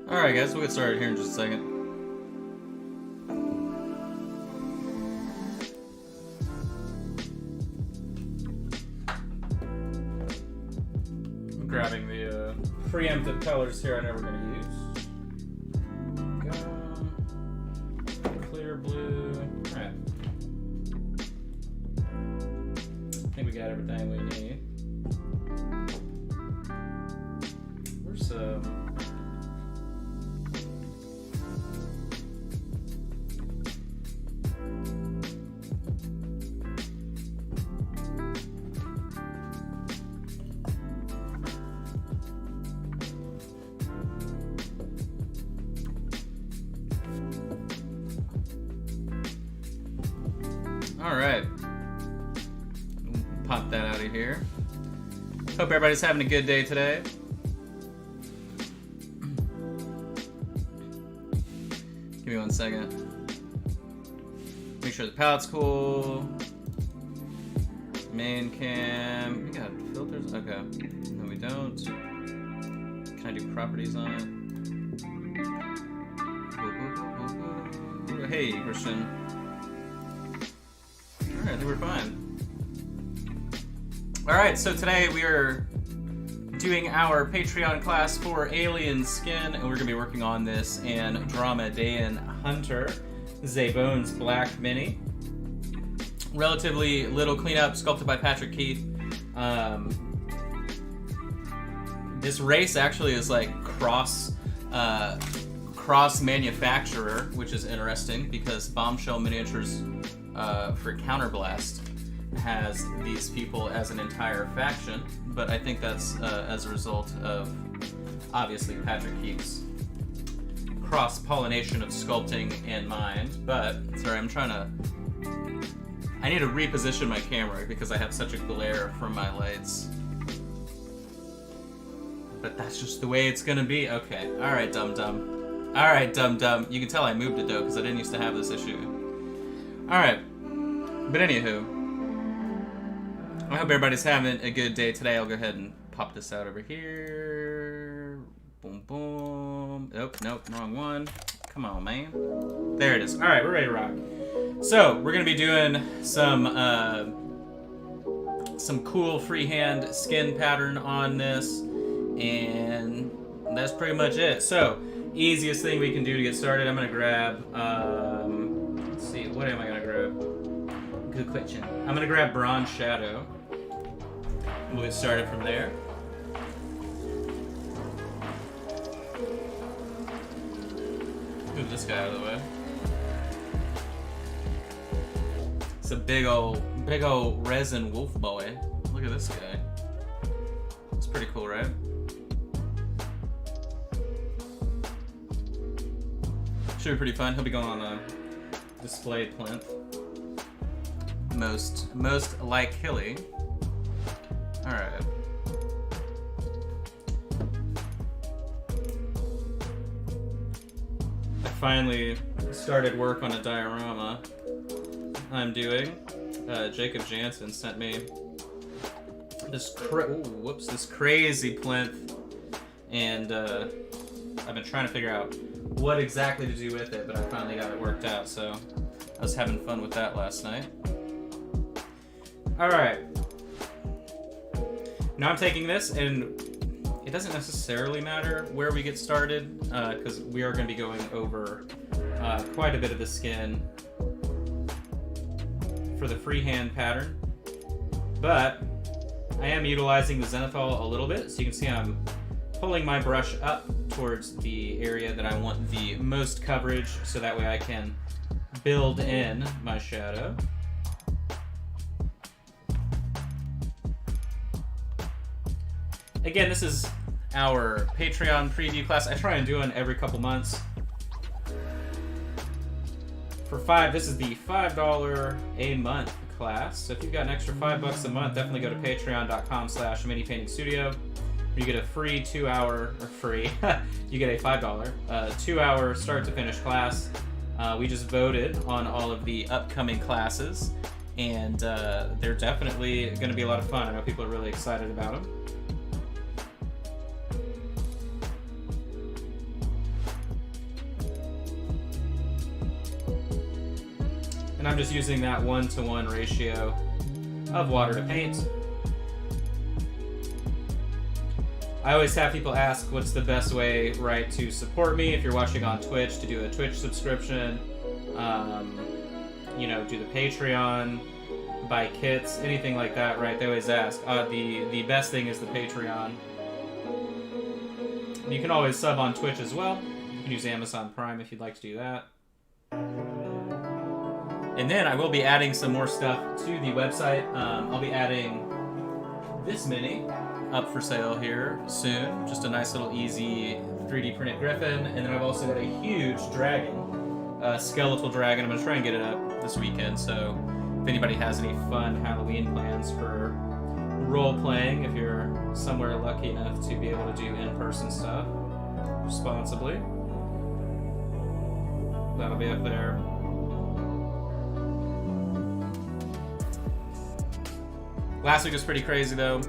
Alright guys, we'll get started here in just a second. I'm grabbing the preemptive colors here I know we're going to use. Clear blue. Alright. I think we got everything we need. Where's Alright. Pop that out of here. Hope everybody's having a good day today. Give me 1 second. Make sure the palette's cool. Main cam. We got filters? Okay. No, we don't. Can I do properties on it? Hey, Christian. Alright, I think we're fine. Alright, so today we are doing our Patreon class for Alien Skin, and we're going to be working on this Andromedaean Hunter, Zebone's Black Mini. Relatively little cleanup, sculpted by Patrick Keith. This race actually is like cross manufacturer, which is interesting because Bombshell Miniatures for Counterblast has these people as an entire faction, but I think that's as a result of obviously Patrick Keith's cross-pollination of sculpting and mind. But sorry, I need to reposition my camera because I have such a glare from my lights. But that's just the way it's gonna be. Okay, alright, dum-dum. Alright, dum-dum. You can tell I moved it though because I didn't used to have this issue. Alright, but anywho, I hope everybody's having a good day today. I'll go ahead and pop this out over here. Boom, boom. Nope, wrong one. Come on, man. There it is. All right, we're ready to rock. So we're gonna be doing some cool freehand skin pattern on this, and that's pretty much it. So easiest thing we can do to get started, I'm gonna grab. Let's see, what am I gonna grab? Good question. I'm gonna grab Bronze Shadow. We'll get started from there. Move this guy out of the way. It's a big old resin wolf boy. Look at this guy. It's pretty cool, right? Should be pretty fun. He'll be going on a displayed plinth. Most like Hilly. Alright. I finally started work on a diorama I'm doing. Jacob Jansen sent me this crazy plinth, and I've been trying to figure out what exactly to do with it, but I finally got it worked out, so I was having fun with that last night. Alright. Now I'm taking this, and it doesn't necessarily matter where we get started, because we are going to be going over quite a bit of the skin for the freehand pattern. But I am utilizing the zenithal a little bit, so you can see I'm pulling my brush up towards the area that I want the most coverage, so that way I can build in my shadow. Again, this is our Patreon preview class. I try and do one every couple months. This is the $5 a month class. So if you've got an extra $5 a month, definitely go to patreon.com/minipaintingstudio. You get a free 2-hour, or free, you get a $5, 2-hour start to finish class. We just voted on all of the upcoming classes, and they're definitely going to be a lot of fun. I know people are really excited about them. And I'm just using that 1-to-1 ratio of water to paint. I always have people ask what's the best way, right, to support me if you're watching on Twitch, to do a Twitch subscription, you know, do the Patreon, buy kits, anything like that, right? They always ask. The best thing is the Patreon. You can always sub on Twitch as well. You can use Amazon Prime if you'd like to do that. And then I will be adding some more stuff to the website. I'll be adding this mini up for sale here soon. Just a nice little easy 3D printed griffin. And then I've also got a huge dragon, skeletal dragon. I'm going to try and get it up this weekend. So if anybody has any fun Halloween plans for role-playing, if you're somewhere lucky enough to be able to do in-person stuff responsibly, that'll be up there. Last week was pretty crazy though.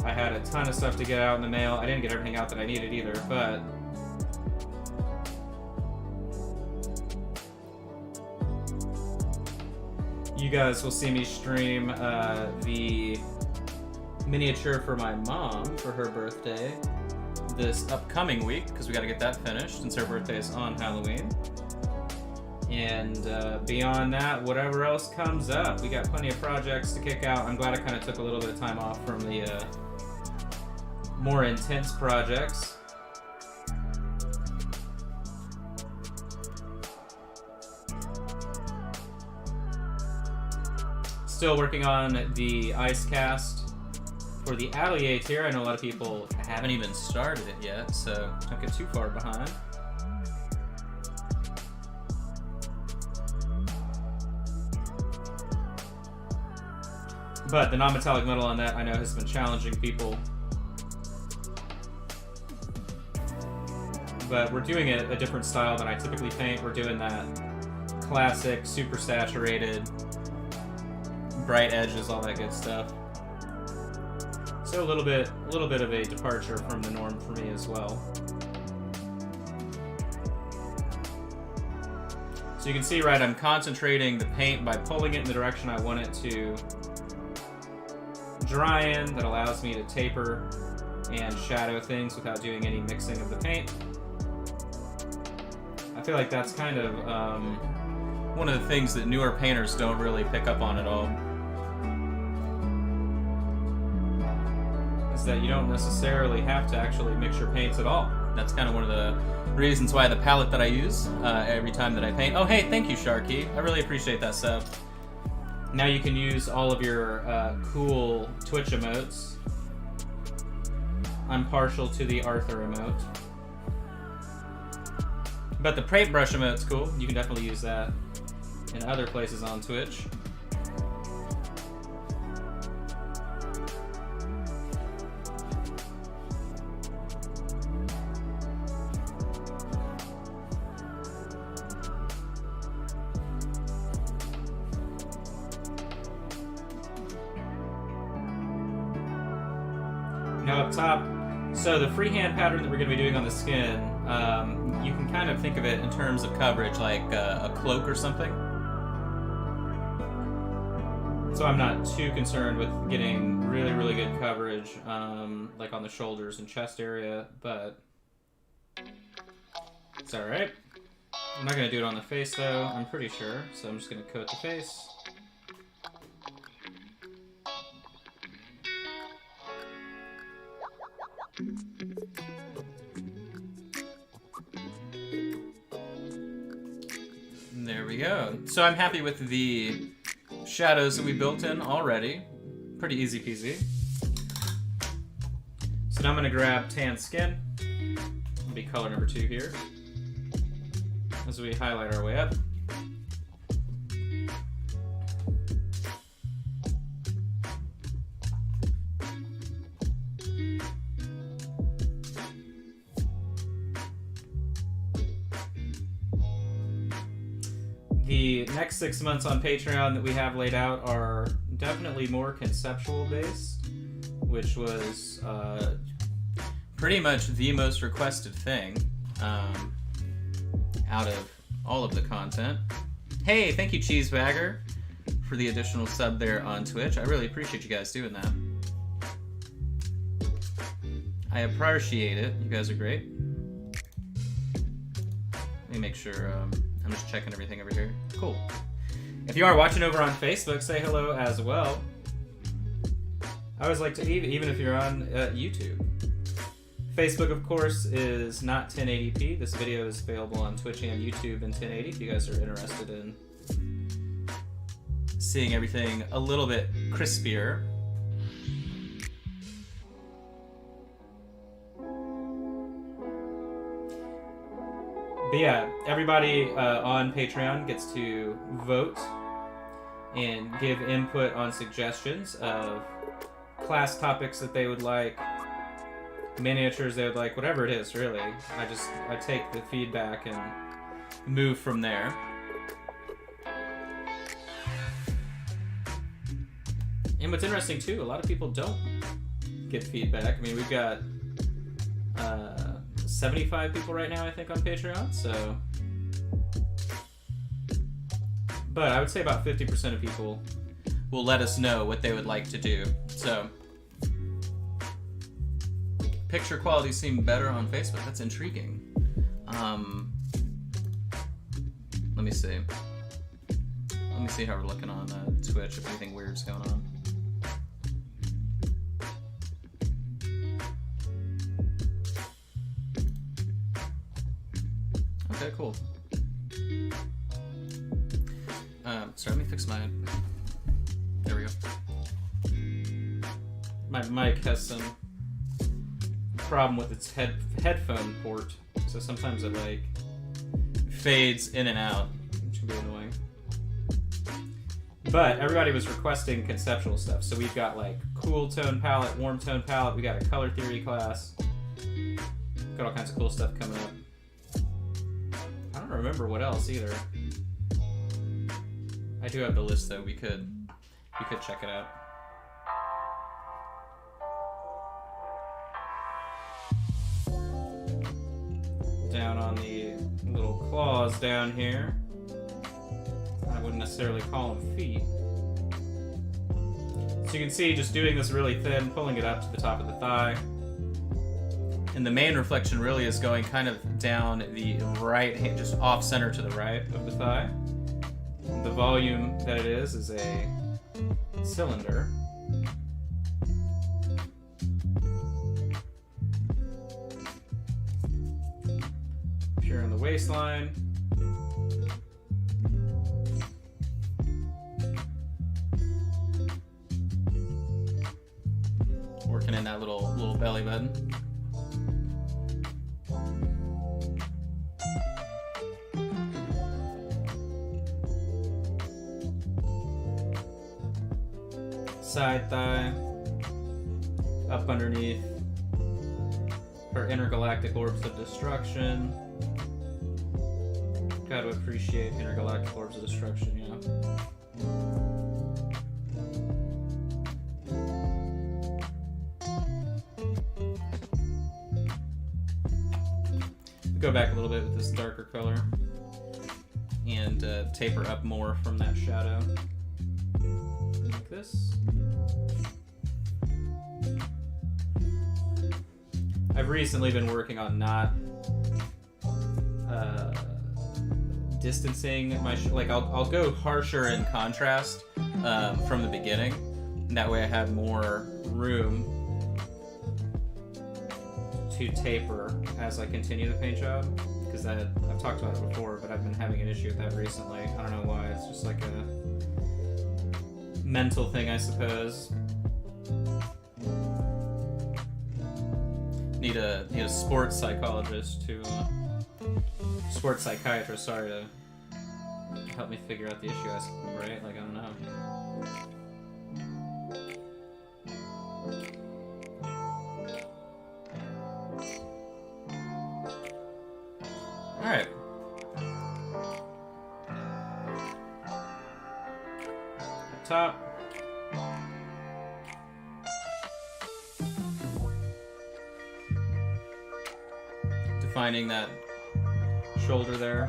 I had a ton of stuff to get out in the mail. I didn't get everything out that I needed either, but you guys will see me stream the miniature for my mom for her birthday this upcoming week, because we got to get that finished since her birthday is on Halloween. And beyond that, whatever else comes up, we got plenty of projects to kick out. I'm glad I kind of took a little bit of time off from the more intense projects. Still working on the ice cast for the Atelier tier. I know a lot of people haven't even started it yet, so don't get too far behind. But the non-metallic metal on that, I know, has been challenging people. But we're doing it a different style than I typically paint. We're doing that classic, super saturated, bright edges, all that good stuff. So a little bit of a departure from the norm for me as well. So you can see, right, I'm concentrating the paint by pulling it in the direction I want it to dry in. That allows me to taper and shadow things without doing any mixing of the paint. I feel like that's kind of one of the things that newer painters don't really pick up on at all. Is that you don't necessarily have to actually mix your paints at all. That's kind of one of the reasons why the palette that I use every time that I paint. Oh, hey, thank you, Sharky. I really appreciate that sub. Now you can use all of your cool Twitch emotes. I'm partial to the Arthur emote. But the paintbrush emote's cool. You can definitely use that in other places on Twitch. Now up top, so the freehand pattern that we're going to be doing on the skin, you can kind of think of it in terms of coverage like a cloak or something. So I'm not too concerned with getting really, really good coverage like on the shoulders and chest area, but it's alright. I'm not going to do it on the face though, I'm pretty sure, so I'm just going to coat the face. There we go. So I'm happy with the shadows that we built in already. Pretty easy peasy. So now I'm going to grab tan skin. It'll be color number 2 here. As we highlight our way up. The next 6 months on Patreon that we have laid out are definitely more conceptual based, which was pretty much the most requested thing out of all of the content. Hey, thank you, Cheesebagger, for the additional sub there on Twitch. I really appreciate you guys doing that. I appreciate it. You guys are great. Let me make sure I'm just checking everything over here. Cool. If you are watching over on Facebook, say hello as well. I always like to, even if you're on YouTube. Facebook, of course, is not 1080p. This video is available on Twitch and YouTube in 1080 if you guys are interested in seeing everything a little bit crispier. But yeah, everybody on Patreon gets to vote and give input on suggestions of class topics that they would like, miniatures they would like, whatever it is, really. I take the feedback and move from there. And what's interesting too, a lot of people don't get feedback. I mean, we've got 75 people right now, I think, on Patreon, so... But I would say about 50% of people will let us know what they would like to do. So, picture quality seemed better on Facebook. That's intriguing. Let me see. Let me see how we're looking on Twitch, if anything weird's going on. Okay, cool. Sorry, let me fix my... There we go. My mic has some problem with its headphone port, so sometimes it like fades in and out, which can be annoying. But everybody was requesting conceptual stuff, so we've got like cool tone palette, warm tone palette, we got a color theory class, got all kinds of cool stuff coming up. I don't remember what else either. I do have the list though. We could check it out. Down on the little claws down here. I wouldn't necessarily call them feet. So you can see just doing this really thin, pulling it up to the top of the thigh. And the main reflection really is going kind of down the right hand, just off center to the right of the thigh. The volume that it is a cylinder. Here on the waistline. Working in that little belly button. Side thigh, up underneath her intergalactic orbs of destruction. Gotta appreciate intergalactic orbs of destruction, you know. Go back a little bit with this darker color and taper up more from that shadow. Like this. I've recently been working on not distancing my like I'll go harsher in contrast from the beginning, and that way I have more room to taper as I continue the paint job, because I've talked about it before, but I've been having an issue with that recently. I don't know why. It's just like a mental thing, I suppose. Need a sports psychologist sports psychiatrist, sorry, to help me figure out the issue, right? Like, I don't know. Alright. Up top. Defining that shoulder there.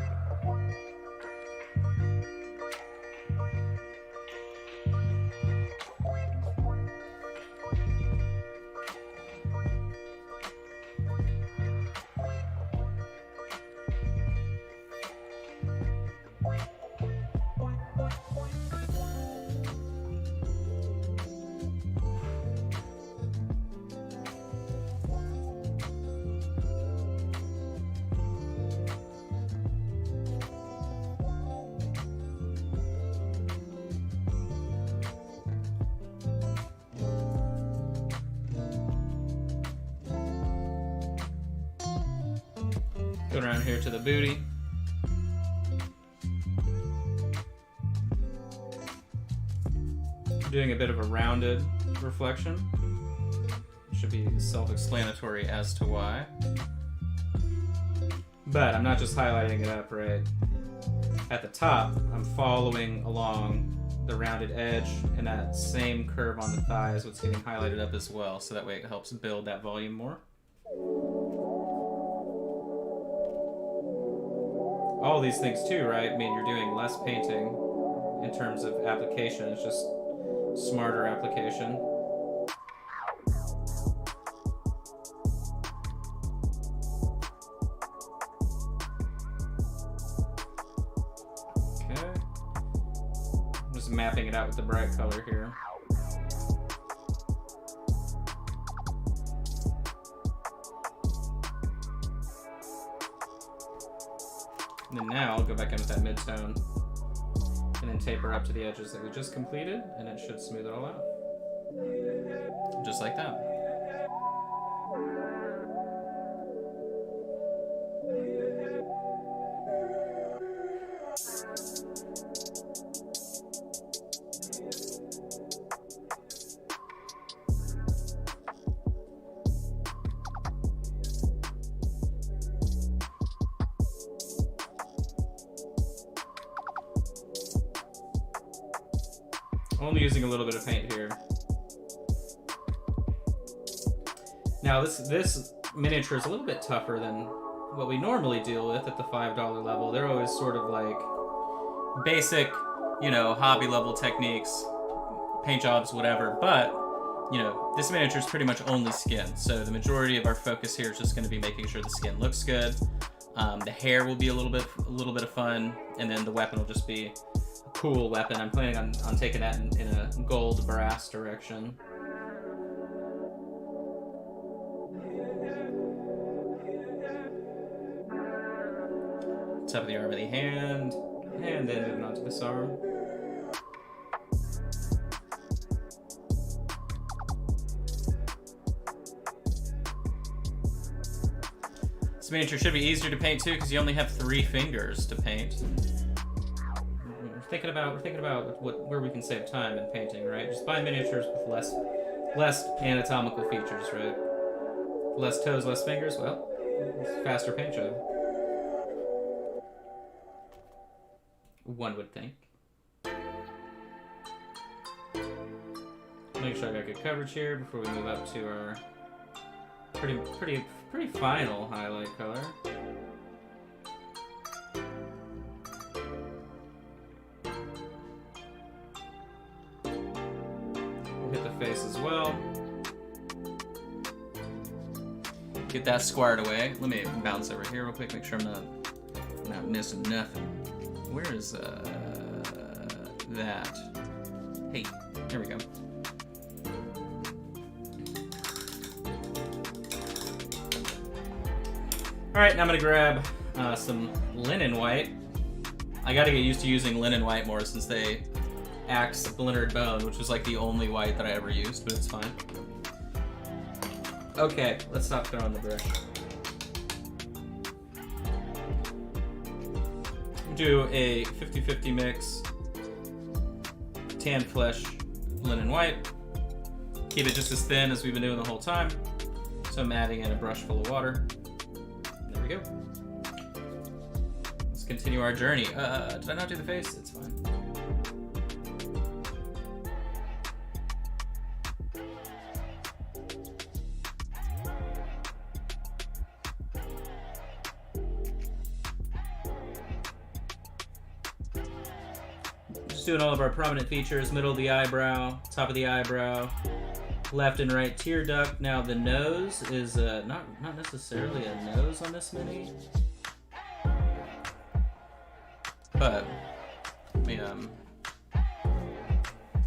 Go around here to the booty. Doing a bit of a rounded reflection. Should be self-explanatory as to why. But I'm not just highlighting it up right at the top. I'm following along the rounded edge, and that same curve on the thigh is what's getting highlighted up as well, so that way it helps build that volume more. All these things too, right? I mean, you're doing less painting in terms of application. It's just smarter application. Okay. I'm just mapping it out with the bright color here. And then now I'll go back in with that mid-tone and then taper up to the edges that we just completed, and it should smooth it all out. Just like that. Only using a little bit of paint here. Now this miniature is a little bit tougher than what we normally deal with at the $5 level. They're always sort of like basic, you know, hobby level techniques, paint jobs, whatever. But, you know, this miniature is pretty much only skin. So the majority of our focus here is just going to be making sure the skin looks good. The hair will be a little bit of fun, and then the weapon will just be cool weapon. I'm planning on taking that in a gold brass direction. Top of the arm of the hand, and then moving on to this arm. This miniature should be easier to paint too, because you only have 3 fingers to paint. We're thinking about where we can save time in painting, right? Just buy miniatures with less anatomical features, right? Less toes, less fingers. Well, it's a faster paint job. One would think. Make sure I got good coverage here before we move up to our pretty final highlight color. Face as well. Get that squared away. Let me bounce over here real quick, make sure I'm not missing nothing. Where is that? Hey, there we go. Alright, now I'm gonna grab some linen white. I gotta get used to using linen white more since they Axe Splintered Bone, which was like the only white that I ever used, but it's fine. Okay, let's stop throwing the brush. Do a 50-50 mix, tan flesh, linen white. Keep it just as thin as we've been doing the whole time. So I'm adding in a brush full of water. There we go. Let's continue our journey. Did I not do the face? It's fine. Doing all of our prominent features, middle of the eyebrow, top of the eyebrow, left and right tear duct. Now the nose is not necessarily a nose on this mini, but let me can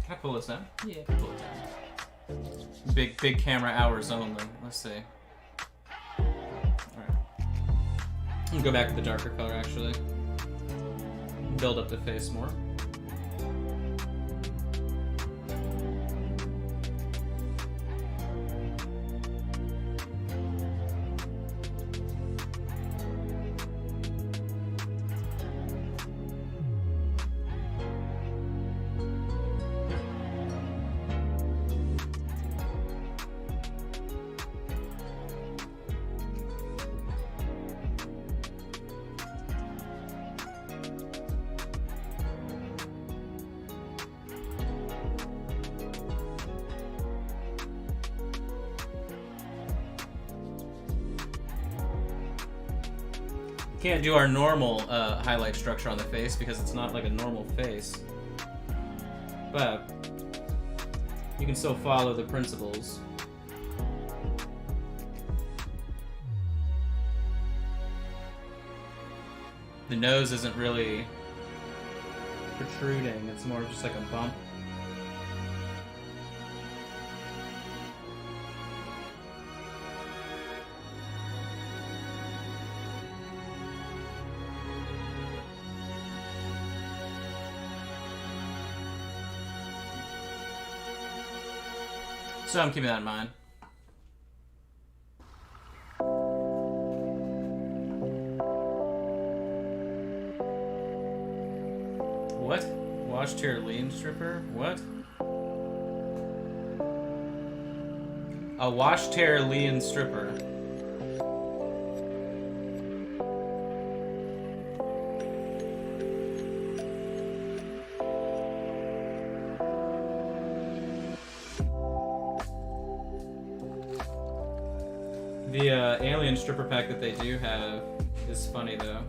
I pull this down? Yeah, I can pull it down. Big camera hours only. Let's see. All right, I'm gonna go back to the darker color actually. Build up the face more. Can't do our normal highlight structure on the face because it's not like a normal face. But you can still follow the principles. The nose isn't really protruding, it's more just like a bump. So I'm keeping that in mind. What? Wash chair lean stripper? What? A wash chair lean stripper. The alien stripper pack that they do have is funny though.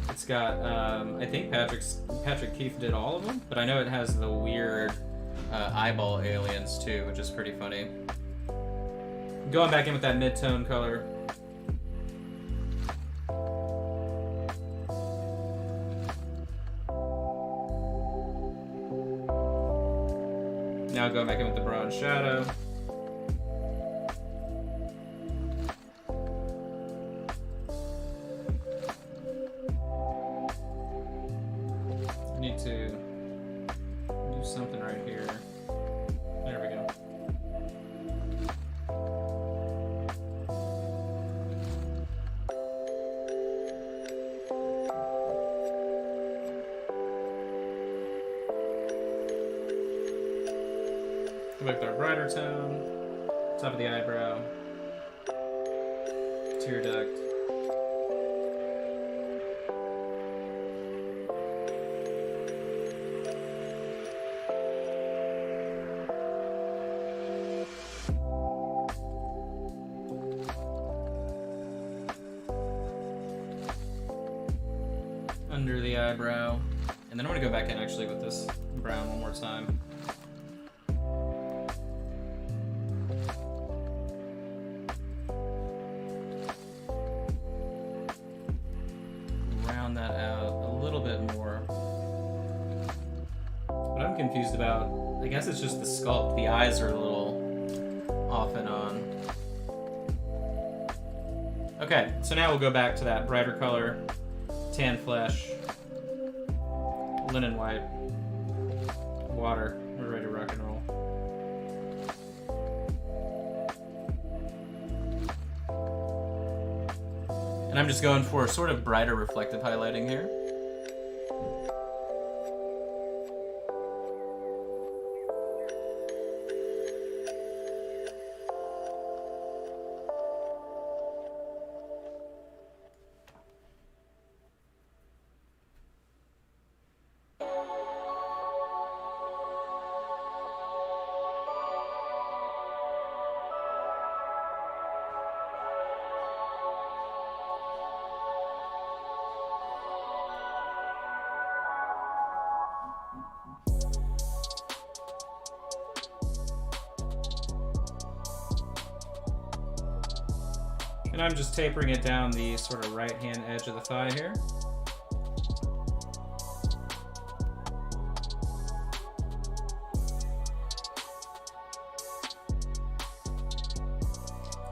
It's got, I think Patrick Keith did all of them, but I know it has the weird eyeball aliens too, which is pretty funny. Going back in with that mid-tone color. Now going back in with the broad shadow. To do something right here. There we go. Go back to our brighter tone. Top of the eyebrow. Tear duct. Under the eyebrow. And then I'm going to go back in actually with this brown one more time. Round that out a little bit more. What I'm confused about, I guess it's just the sculpt. The eyes are a little off and on. Okay, so now we'll go back to that brighter color. Tan flesh, linen white, water. We're ready to rock and roll. And I'm just going for sort of brighter reflective highlighting here. And I'm just tapering it down the sort of right-hand edge of the thigh here.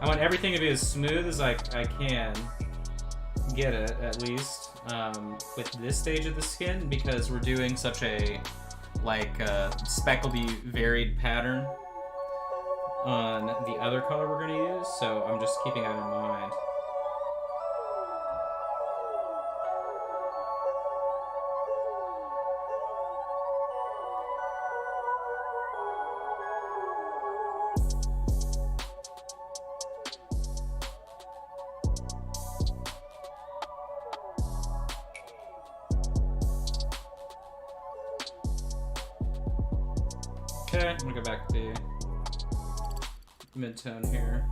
I want everything to be as smooth as I can get it, at least, with this stage of the skin, because we're doing such a, speckledy, varied pattern on the other color we're going to use, so I'm just keeping that in mind. Okay, I'm gonna go back to mid-tone here.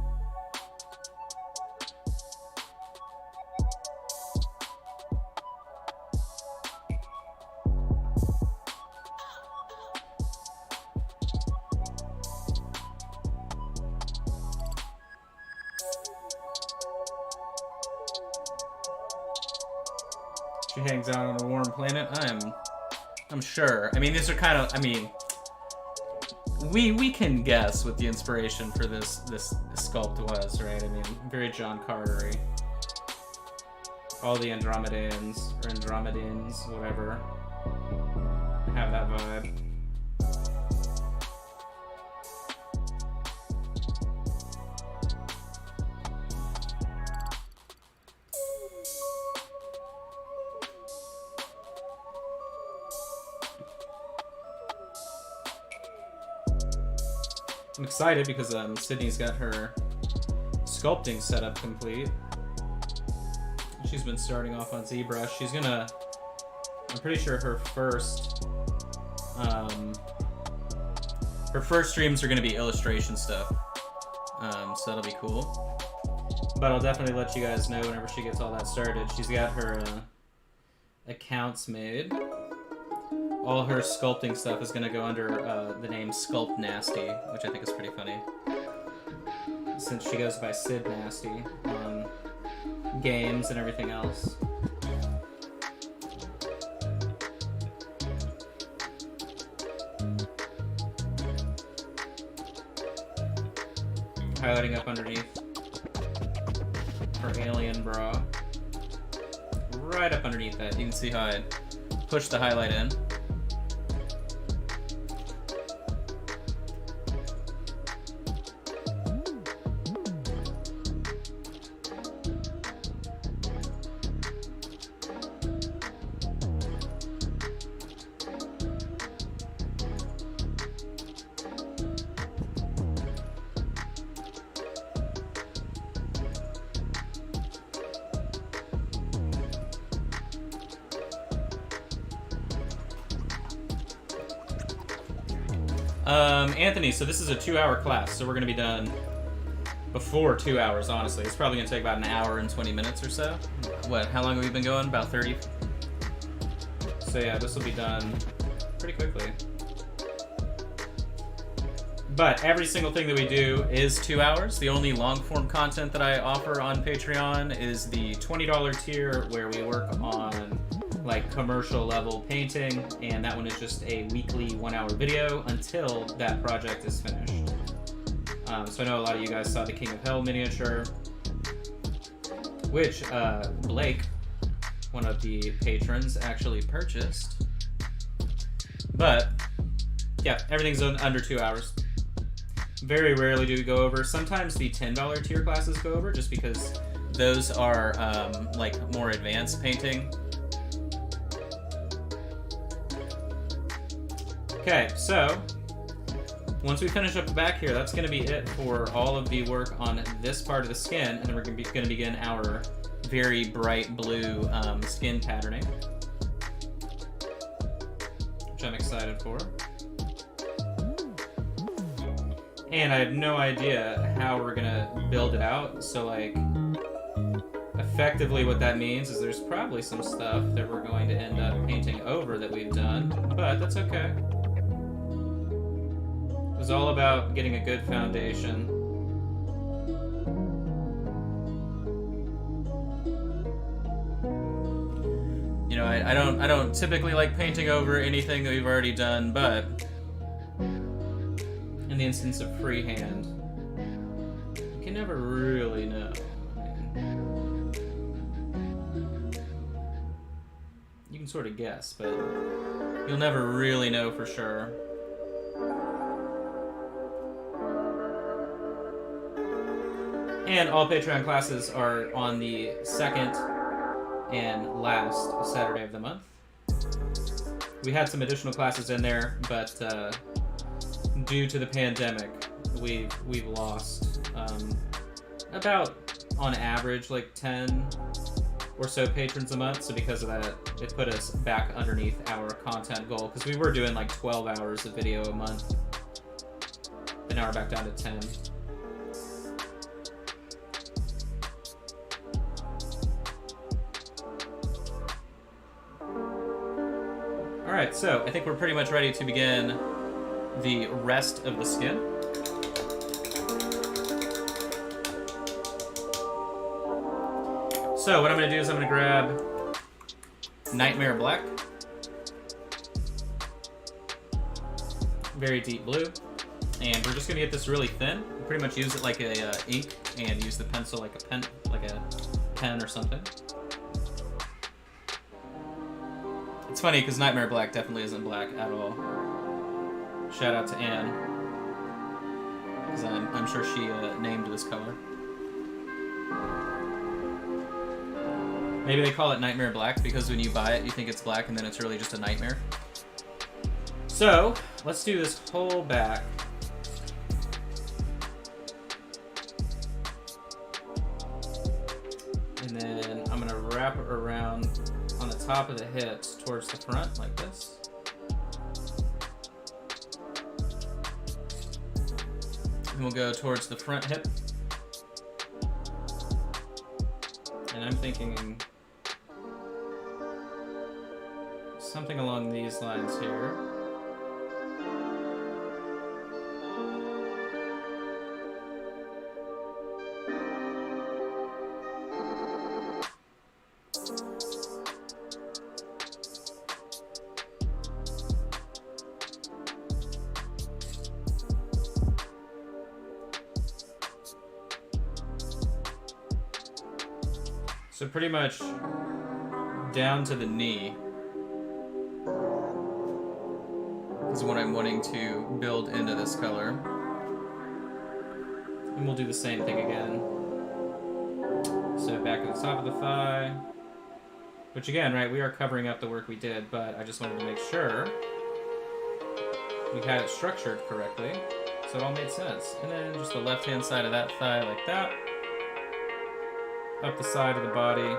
She hangs out on a warm planet. I'm sure. I mean, these are kind of. I mean, we can guess what the inspiration for this sculpt was, right? I mean, very John Carter-y. All the Andromedans or Andromedans, whatever, have that vibe. I'm excited because Sydney's got her sculpting setup complete. She's been starting off on ZBrush. She's gonna, I'm pretty sure her first streams are gonna be illustration stuff. So that'll be cool. But I'll definitely let you guys know whenever she gets all that started. She's got her accounts made. All her sculpting stuff is going to go under the name Sculpt Nasty, which I think is pretty funny. Since she goes by Sid Nasty on games and everything else. Highlighting up underneath her alien bra. Right up underneath that. You can see how I push the highlight in. Anthony, so this is a 2-hour class, so we're going to be done before 2 hours, honestly. It's probably going to take about an hour and 20 minutes or so. What, how long have we been going? About 30? So yeah, this will be done pretty quickly. But every single thing that we do is 2 hours. The only long-form content that I offer on Patreon is the $20 tier, where we work on like commercial level painting, and that one is just a weekly 1-hour video until that project is finished. So I know a lot of you guys saw the King of Hell miniature, which Blake, one of the patrons, actually purchased. But yeah, everything's under 2 hours. Very rarely do we go over. Sometimes the $10 tier classes go over, just because those are like more advanced painting. Okay, so once we finish up the back here, that's going to be it for all of the work on this part of the skin, and then we're going to begin our very bright blue skin patterning, which I'm excited for. And I have no idea how we're going to build it out, so like effectively what that means is there's probably some stuff that we're going to end up painting over that we've done, but that's okay. It was all about getting a good foundation. You know, I don't typically like painting over anything that we've already done, but in the instance of freehand, you can never really know. You can sort of guess, but you'll never really know for sure. And all Patreon classes are on the second and last Saturday of the month. We had some additional classes in there, but due to the pandemic, we've lost about, on average, like 10 or so patrons a month. So because of that, it put us back underneath our content goal, because we were doing like 12 hours of video a month, but now we're back down to 10. Alright, so I think we're pretty much ready to begin the rest of the skin. So what I'm going to do is I'm going to grab Nightmare Black. Very deep blue. And we're just gonna get this really thin. We'll pretty much use it like a ink and use the pencil like a pen or something. It's funny because Nightmare Black definitely isn't black at all. Shout out to Anne, because I'm sure she named this color. Maybe they call it Nightmare Black because when you buy it, you think it's black and then it's really just a nightmare. So, let's do this whole back. And then I'm going to wrap it around on the top of the hips towards the front like this. And we'll go towards the front hip. And I'm thinking something along these lines here. So pretty much down to the knee is what I'm wanting to build into this color. And we'll do the same thing again. So back at the top of the thigh, which again, right, we are covering up the work we did, but I just wanted to make sure we had it structured correctly, so it all made sense. And then just the left-hand side of that thigh like that. Up the side of the body,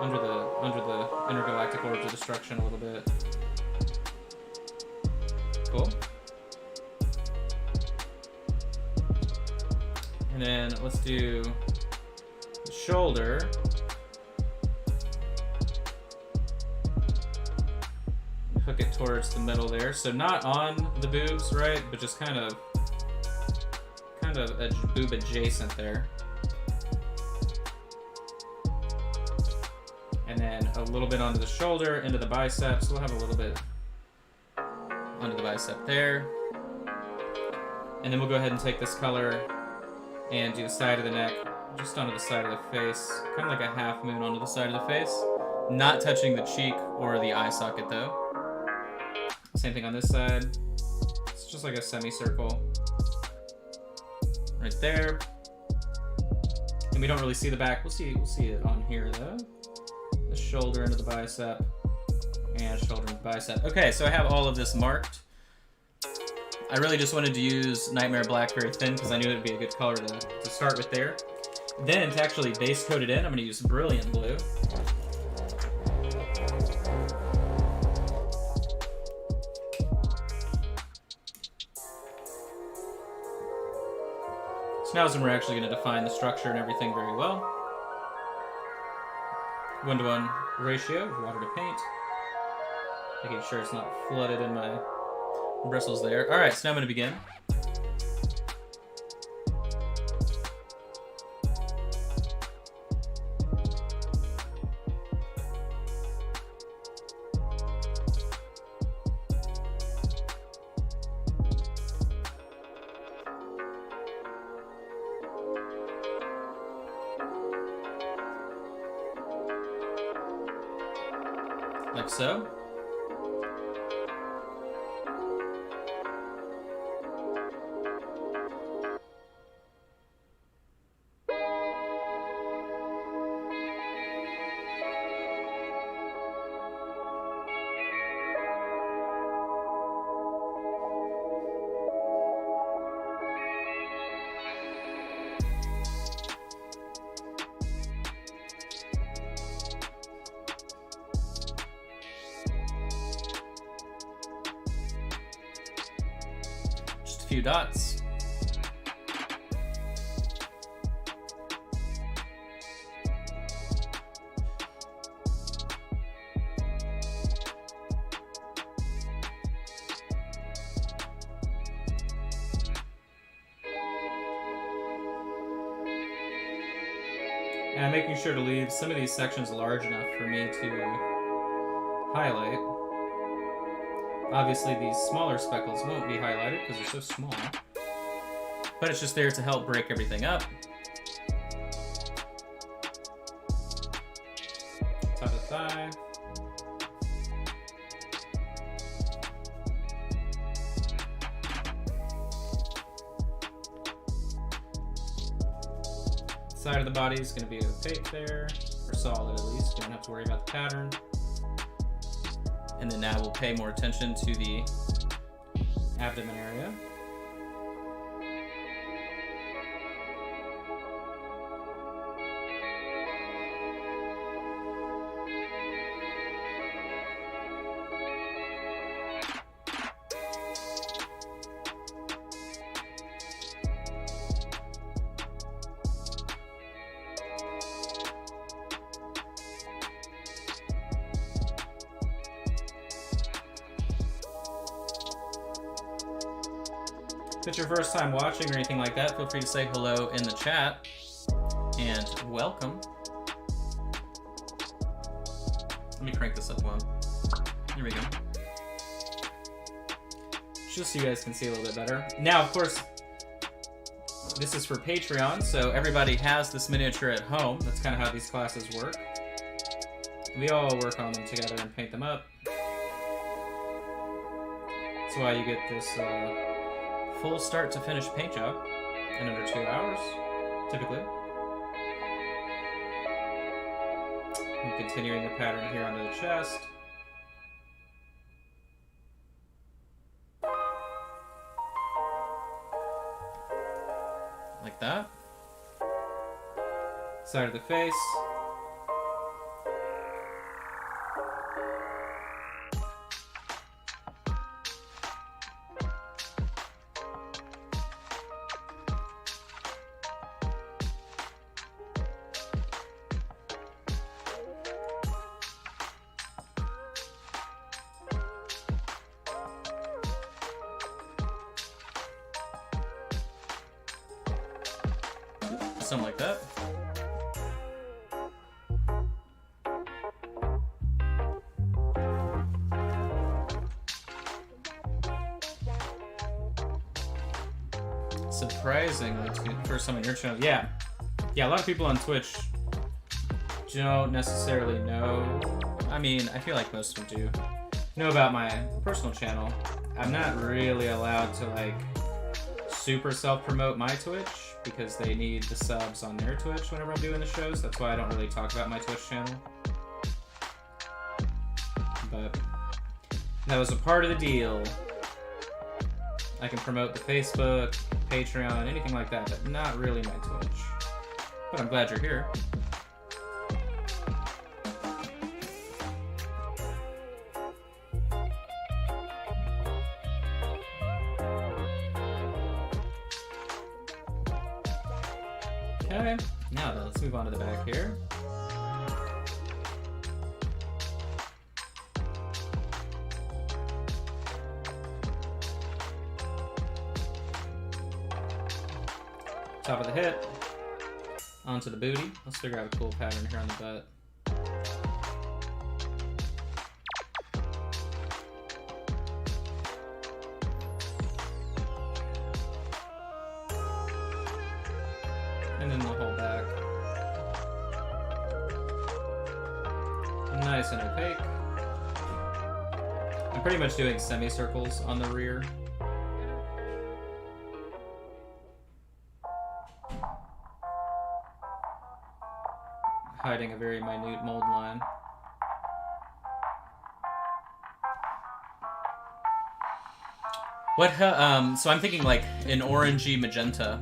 under the intergalactic orbs of destruction a little bit. Cool. And then let's do the shoulder. Hook it towards the middle there. So not on the boobs, right? But just kind of boob adjacent there. And then a little bit onto the shoulder, into the biceps. We'll have a little bit onto the bicep there. And then we'll go ahead and take this color and do the side of the neck, just onto the side of the face. Kind of like a half moon onto the side of the face. Not touching the cheek or the eye socket though. Same thing on this side. It's just like a semicircle. Right there. And we don't really see the back. We'll see it on here though. The shoulder into the bicep, and shoulder into the bicep. Okay, so I have all of this marked. I really just wanted to use Nightmare Black very thin because I knew it would be a good color to start with there. Then to actually base coat it in, I'm going to use Brilliant Blue. So now is when we're actually going to define the structure and everything very well. 1-to-1 ratio of water to paint. Making sure it's not flooded in my bristles there. Alright, so now I'm going to begin. Like so. Few dots. And I'm making sure to leave some of these sections large enough for me to highlight. Obviously, these smaller speckles won't be highlighted because they're so small. But it's just there to help break everything up. Top of thigh. Side of the body is going to be opaque there, or solid at least. You don't have to worry about the pattern. And then now we'll pay more attention to the abdomen area. If it's your first time watching or anything like that, feel free to say hello in the chat. And welcome. Let me crank this up one. Here we go. Just so you guys can see a little bit better. Now, of course, this is for Patreon, so everybody has this miniature at home. That's kind of how these classes work. We all work on them together and paint them up. That's why you get this full start to finish paint job in under 2 hours, typically. And continuing the pattern here onto the chest. Like that. Side of the face. Something like that. Surprisingly, first time on your channel. Yeah, a lot of people on Twitch don't necessarily know. I mean, I feel like most of them do know about my personal channel. I'm not really allowed to like super self-promote my Twitch because they need the subs on their Twitch whenever I'm doing the shows. That's why I don't really talk about my Twitch channel. But that was a part of the deal. I can promote the Facebook, Patreon, anything like that, but not really my Twitch. But I'm glad you're here. Okay, now then, let's move on to the back here. Top of the hip, onto the booty. Let's figure out a cool pattern here on the butt. And then the whole back. Nice and opaque. I'm pretty much doing semicircles on the rear. Hiding a very minute mold line. What, so I'm thinking like an orangey magenta.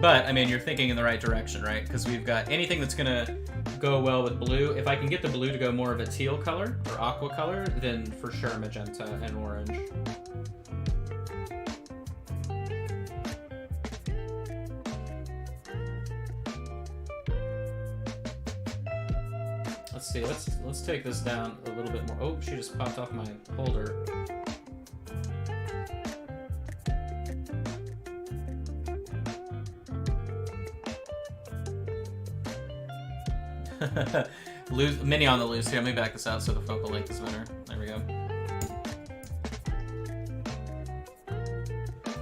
But, I mean, you're thinking in the right direction, right? Because we've got anything that's gonna go well with blue. If I can get the blue to go more of a teal color, or aqua color, then for sure magenta and orange. Let's see, let's take this down a little bit more. Oh, she just popped off my holder. Mini on the loose here. Let me back this out so the focal length is better. There we go.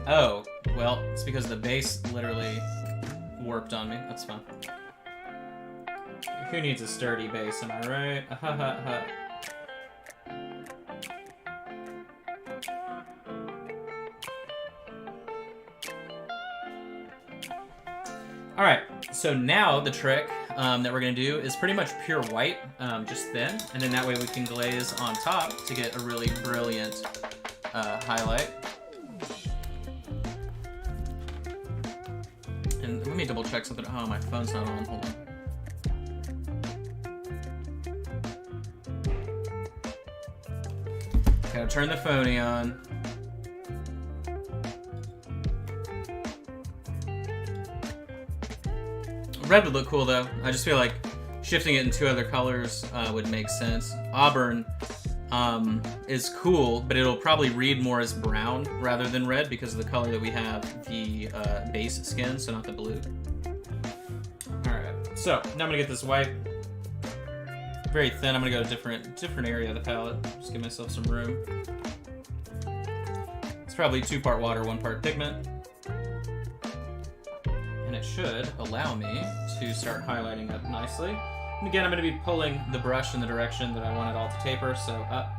Oh, well, it's because the base literally warped on me. That's fine. Who needs a sturdy base, am I right? Ha ha ha. Alright, so now the trick that we're going to do is pretty much pure white, just thin, and then that way we can glaze on top to get a really brilliant highlight. And let me double check something. Oh, my phone's not on. Hold on. Gotta turn the phoney on. Red would look cool though. I just feel like shifting it in 2 other colors would make sense. Auburn is cool, but it'll probably read more as brown rather than red because of the color that we have the base skin, so not the blue. Alright, so now I'm gonna get this white. Very thin. I'm gonna go to a different area of the palette. Just give myself some room. It's probably 2 part water, 1 part pigment. And it should allow me to start highlighting up nicely. And again, I'm going to be pulling the brush in the direction that I want it all to taper, so up.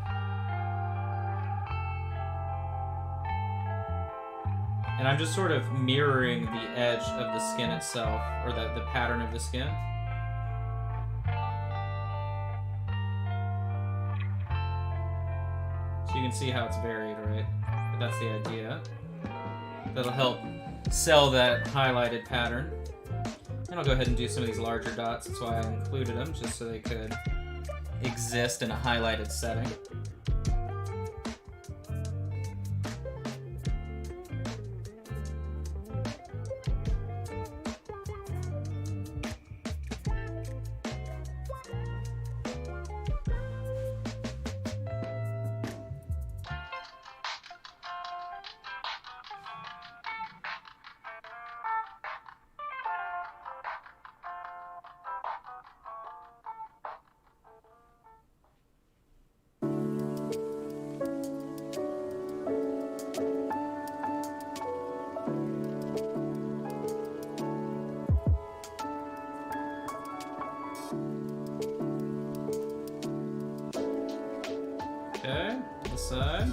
And I'm just sort of mirroring the edge of the skin itself, or the pattern of the skin. So you can see how it's varied, right? But that's the idea. That'll help sell that highlighted pattern. And I'll go ahead and do some of these larger dots. That's why I included them, just so they could exist in a highlighted setting. Okay, to the side.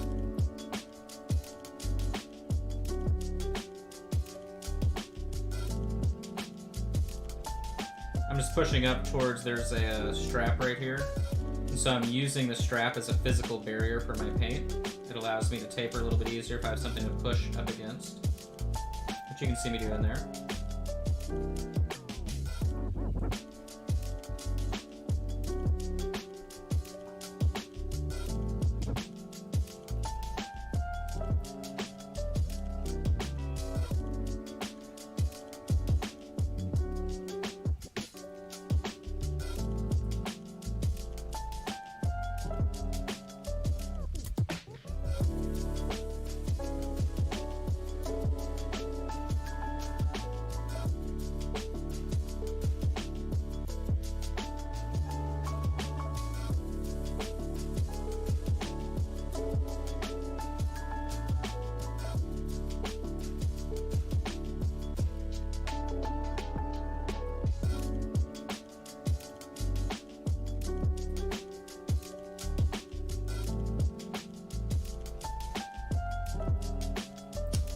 I'm just pushing up towards, there's a strap right here. And so I'm using the strap as a physical barrier for my paint. It allows me to taper a little bit easier if I have something to push up against. Which you can see me doing there.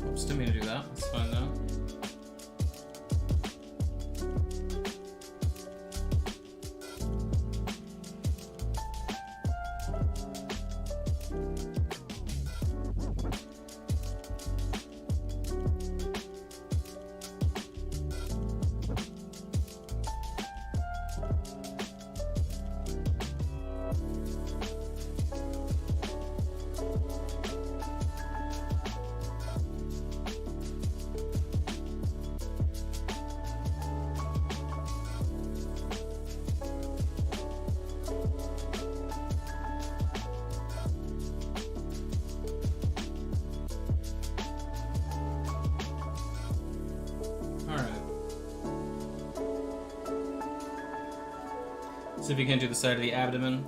Oops, didn't mean to do that. It's fine though. See if you can do the side of the abdomen.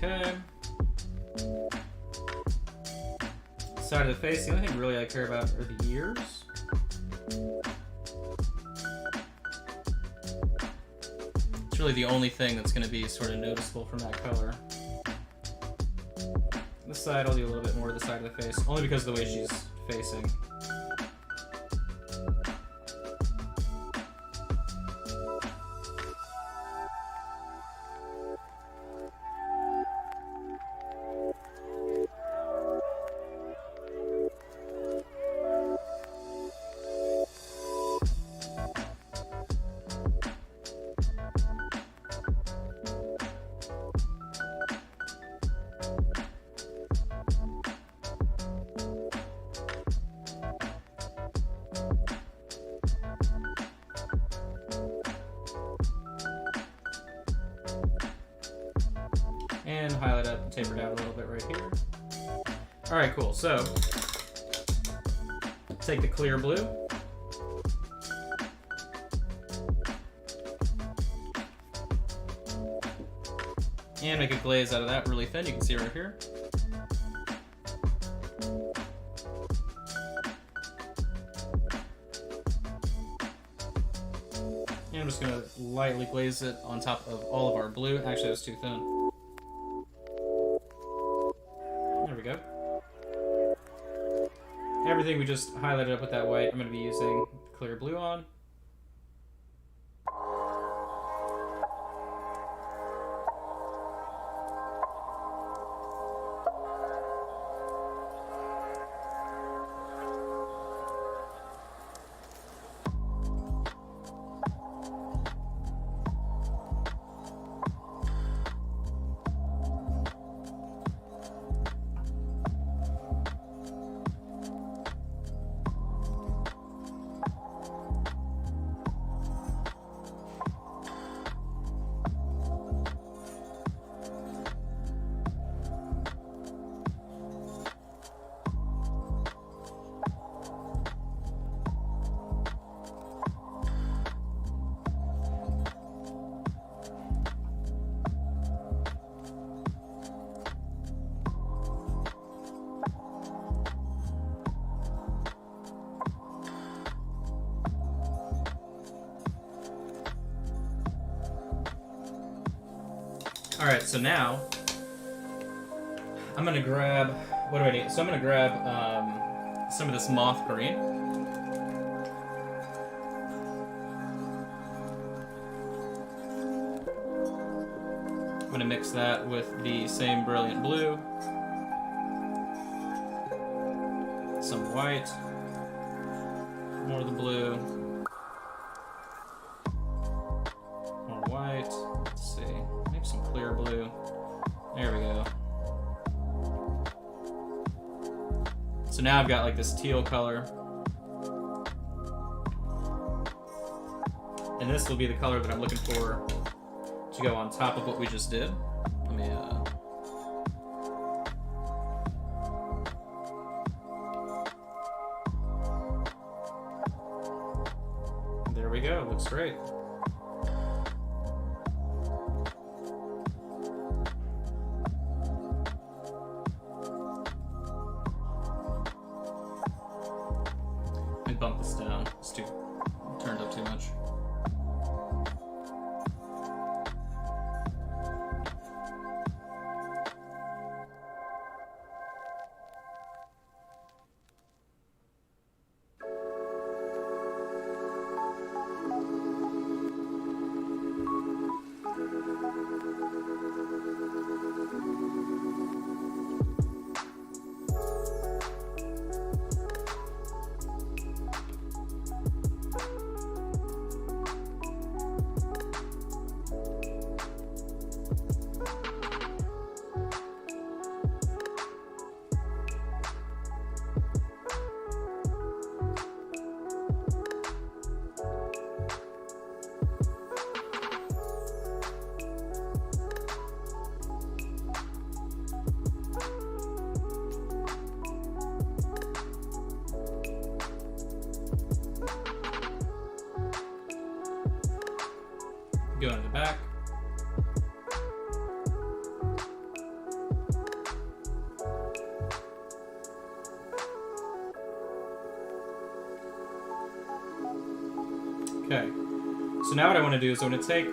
Okay. Side of the face, the only thing really I care about are the ears. It's really the only thing that's going to be sort of noticeable from that color. This side, I'll do a little bit more to the side of the face, only because of the way she's facing. And highlight up and taper down a little bit right here. Alright, cool. So, take the clear blue. And make a glaze out of that really thin. You can see right here. And I'm just going to lightly glaze it on top of all of our blue. Actually, that's too thin. There we go. Everything we just highlighted up with that white, I'm going to be using clear blue on. Alright, so now I'm going to grab, what do I need? So I'm going to grab some of this moth green. I'm going to mix that with the same brilliant blue, some white, more of the blue, more white, let's see. Some clear blue. There we go. So now I've got like this teal color. And this will be the color that I'm looking for to go on top of what we just did. Let me there we go. Looks great. Bump this down. It's too turned up too much. Go into the back. Okay, so now what I want to do is I'm going to take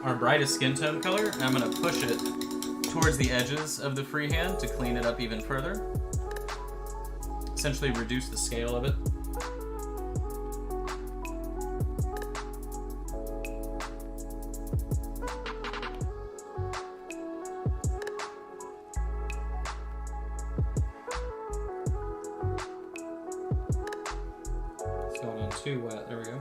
our brightest skin tone color and I'm going to push it towards the edges of the freehand to clean it up even further. Essentially reduce the scale of it. It's going on too wet, there we go.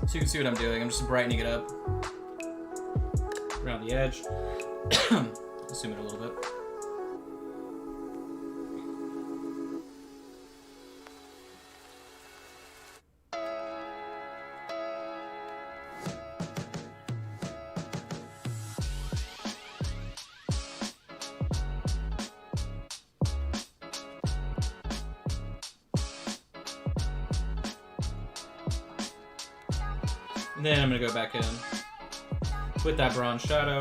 So you can see what I'm doing. I'm just brightening it up around the edge. Zoom it a little bit. And then I'm going to go back in with that bronze shadow.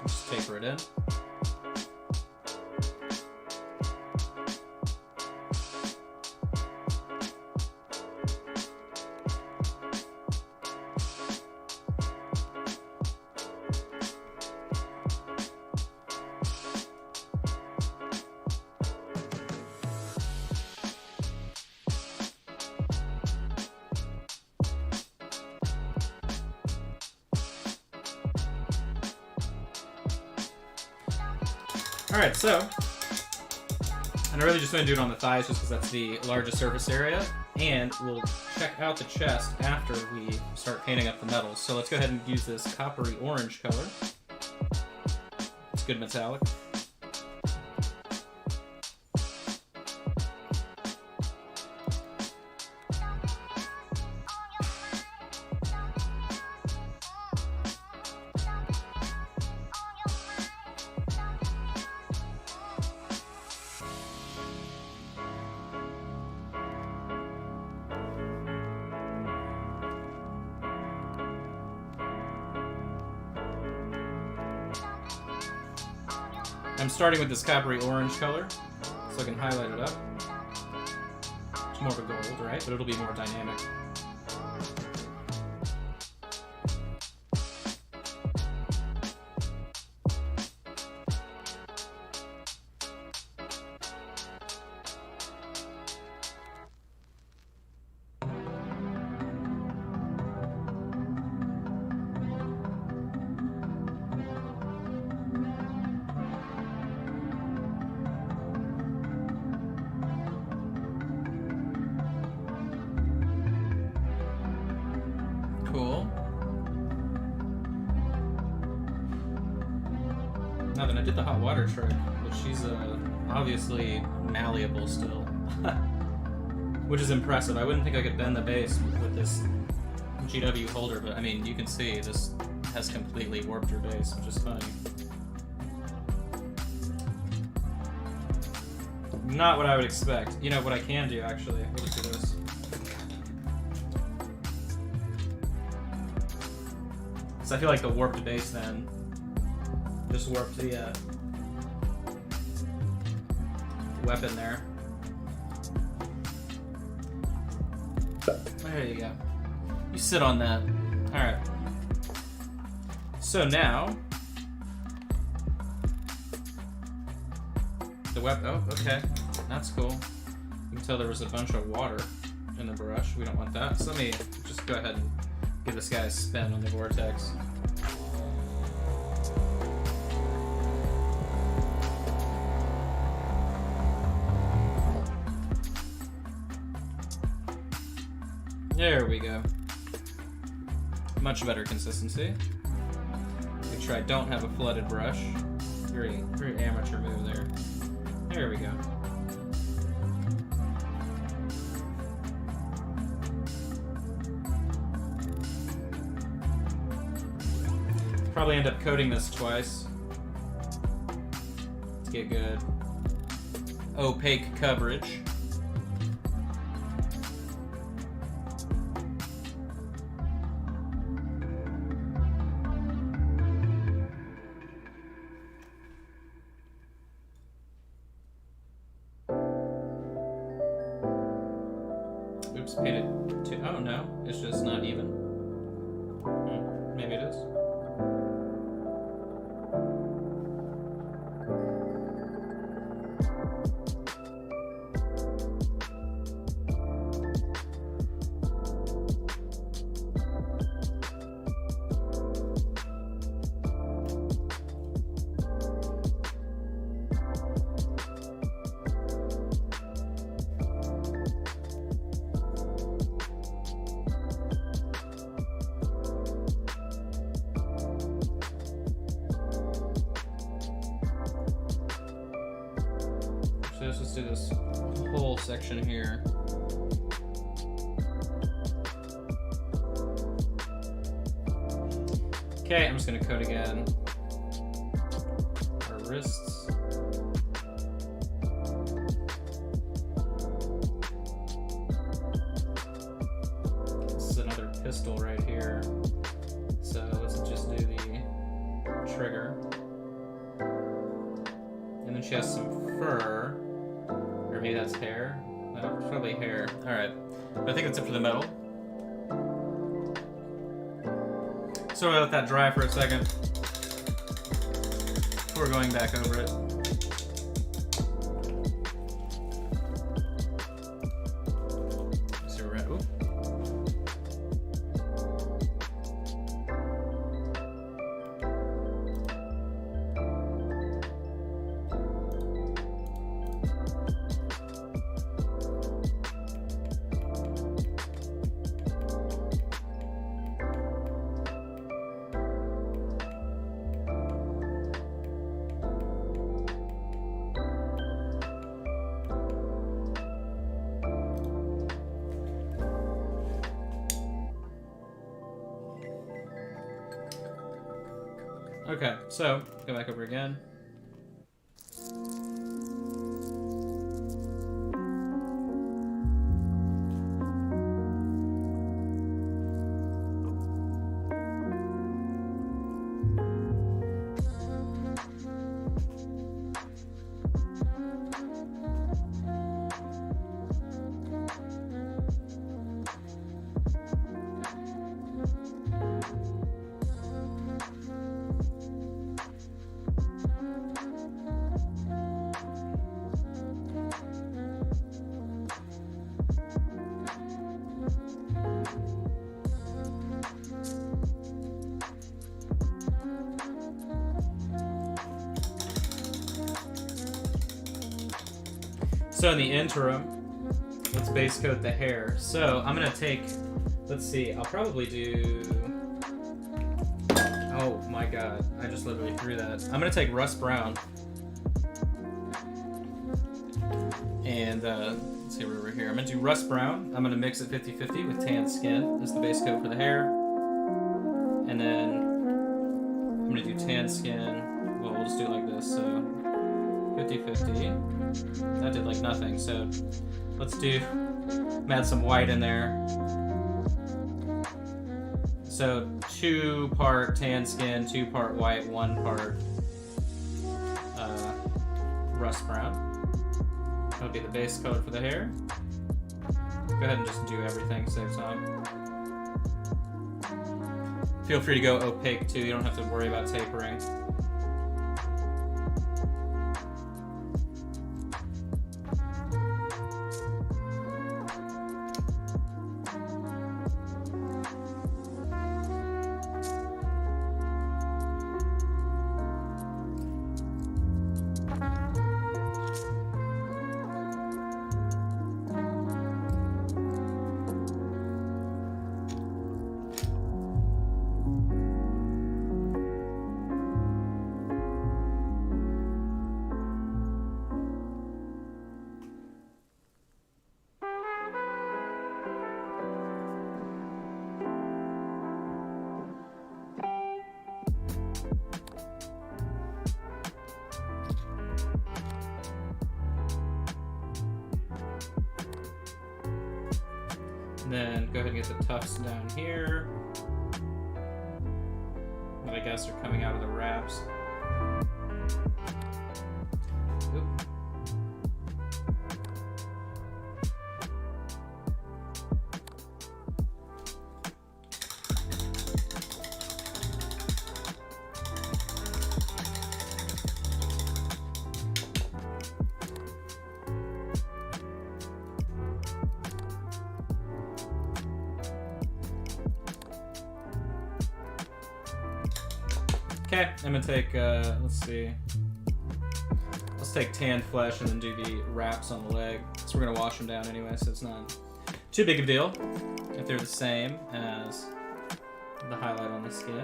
Just taper it in. Alright, so, and I really just want to do it on the thighs just because that's the largest surface area, and we'll check out the chest after we start painting up the metals. So let's go ahead and use this coppery orange color. It's good metallic. I'm starting with this coppery orange color, so I can highlight it up. It's more of a gold, right? But it'll be more dynamic. Cool. Now then, I did the hot water trick, but she's obviously malleable still, which is impressive. I wouldn't think I could bend the base with this GW holder, but I mean, you can see this has completely warped your base, which is funny. Not what I would expect. You know what I can do, actually? We'll just do this. So I feel like the warped base then just warped the weapon there. There you go. You sit on that. Alright. So now the weapon. Oh, okay. That's cool. You can tell there was a bunch of water in the brush. We don't want that. So let me just go ahead and give this guy a spin on the vortex. There we go. Much better consistency. Make sure I don't have a flooded brush. Very, very amateur move there. There we go. Probably end up coding this twice. Let's get good. Opaque coverage. Oops, painted to. Oh no, it's just not even. Maybe it is. So let's just do this whole section here. Okay, I'm just gonna code again. Our wrists. This is another pistol right here. So let's just do the trigger. And then she has some fur. Or maybe that's hair. No, it's probably hair. Alright. But I think that's it for the metal. So I'll let that dry for a second before going back over it. So we're at, okay, so go back over again. So in the interim, let's base coat the hair. So I'm gonna take, let's see, I'll probably do, oh my god, I just literally threw that. I'm gonna take Rust Brown. And let's see where we're here. I'm gonna do Rust Brown. I'm gonna mix it 50-50 with Tan Skin as the base coat for the hair. And then I'm gonna do Tan Skin. Well, we'll just do it like this, so 50-50. That did like nothing, so let's add some white in there. So 2 part Tan Skin, 2 part white, 1 part Rust Brown. That'll be the base coat for the hair. Go ahead and just do everything, save time. Feel free to go opaque too, you don't have to worry about tapering. And then go ahead and get the tufts down here. That I guess are coming out of the wraps. Oop. Okay, I'm gonna take, let's see. Let's take tanned flesh and then do the wraps on the leg. So we're gonna wash them down anyway, so it's not too big of a deal if they're the same as the highlight on the skin.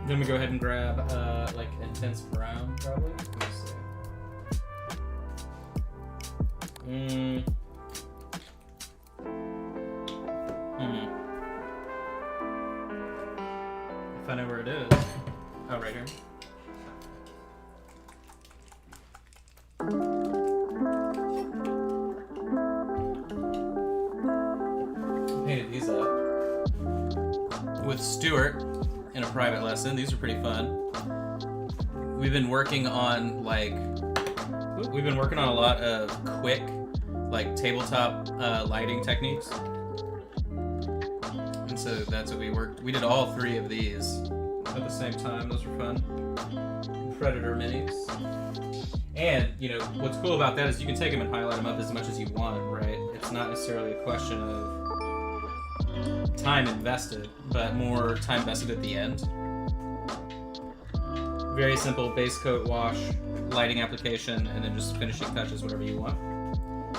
Then we go ahead and grab like intense brown, probably. Let me see. If I know where it is. Oh, right here. I painted these up with Stuart in a private lesson. These are pretty fun. We've been working on a lot of quick like tabletop lighting techniques. And so that's what we did all three of these at the same time. Those were fun. Predator minis. And, you know, what's cool about that is you can take them and highlight them up as much as you want, right? It's not necessarily a question of time invested, but more time invested at the end. Very simple base coat wash, lighting application, and then just finishing touches, whatever you want.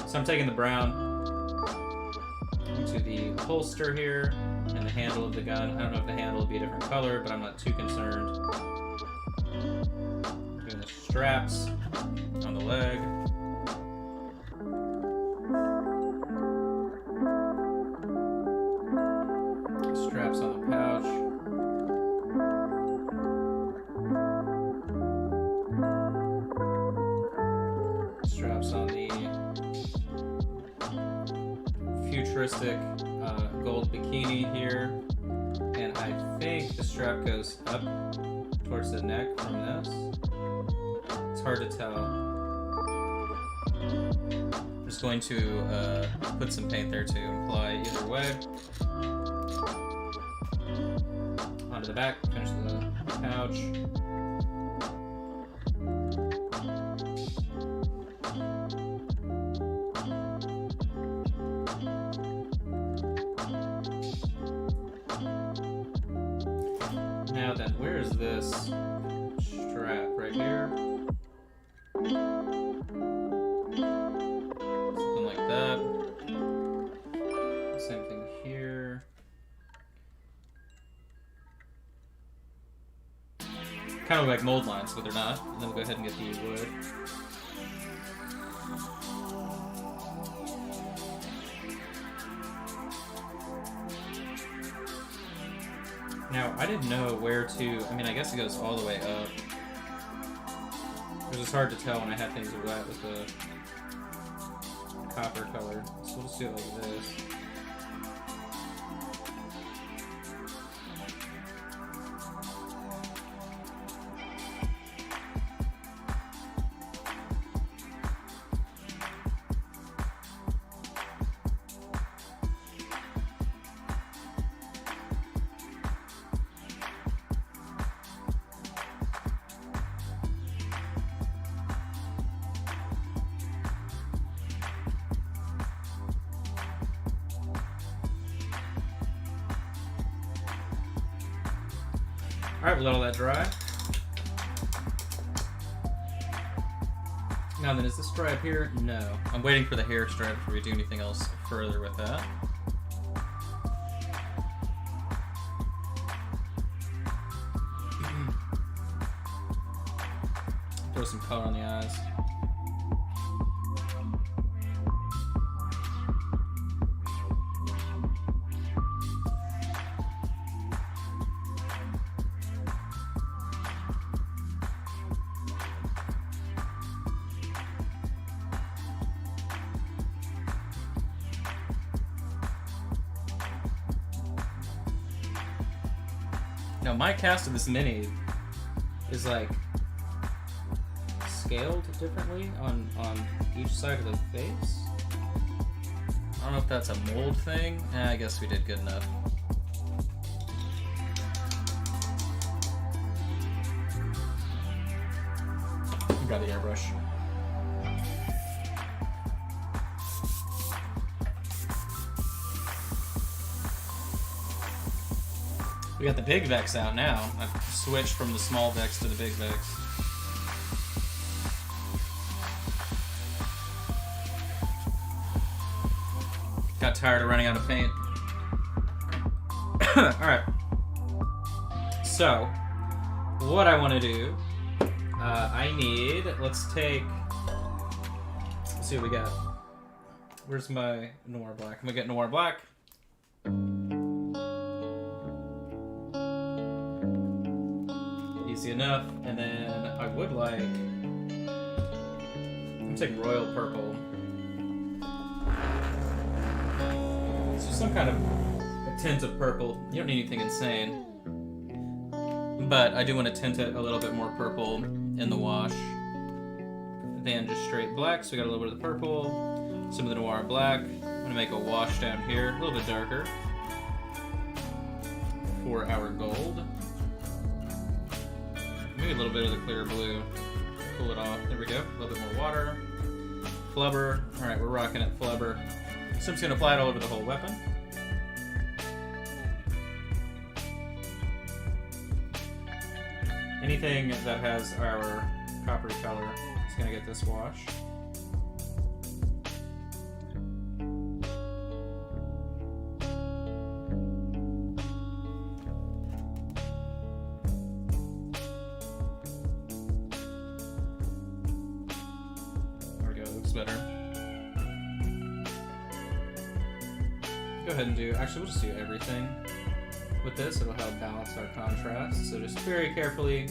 So I'm taking the brown to the holster here and the handle of the gun. I don't know if the handle will be a different color, but I'm not too concerned. Doing the straps on the leg. Straps on the pouch. Straps on the futuristic gold bikini here. And I think the strap goes up towards the neck from this. It's hard to tell. I'm just going to put some paint there to imply either way. Onto the back, finish the pouch. Now then, where is this strap? Right here? Something like that. Same thing here. Kind of like mold lines, but they're not. And then we'll go ahead and get the wood. Now, I didn't know where to, I mean, I guess it goes all the way up. It was just hard to tell when I had things wet with the copper color. So we'll just do it like this. Alright, we'll let all that dry. Now then, is this dry up here? No. I'm waiting for the hair to dry before we do anything else further with that. Throw some color on the eyes. Now my cast of this mini is like scaled differently on each side of the face. I don't know if that's a mold thing. I guess we did good enough. Got the airbrush. We got the big Vex out now. I've switched from the small Vex to the big Vex. Got tired of running out of paint. Alright. So, what I want to do, I need, let's see what we got. Where's my Noir Black? I'm gonna get Noir Black. Easy enough. And then I would like, I'm gonna take Royal Purple. So some kind of a tint of purple. You don't need anything insane. But I do want to tint it a little bit more purple in the wash than just straight black. So we got a little bit of the purple, some of the Noir Black. I'm gonna make a wash down here, a little bit darker for our gold. Maybe a little bit of the clear blue. Cool it off. There we go. A little bit more water. Flubber. Alright, we're rocking it, Flubber. So I'm just going to apply it all over the whole weapon. Anything that has our coppery color is going to get this wash. Better. Go ahead and do, actually we'll just do everything. With this, it'll help balance our contrast. So just very carefully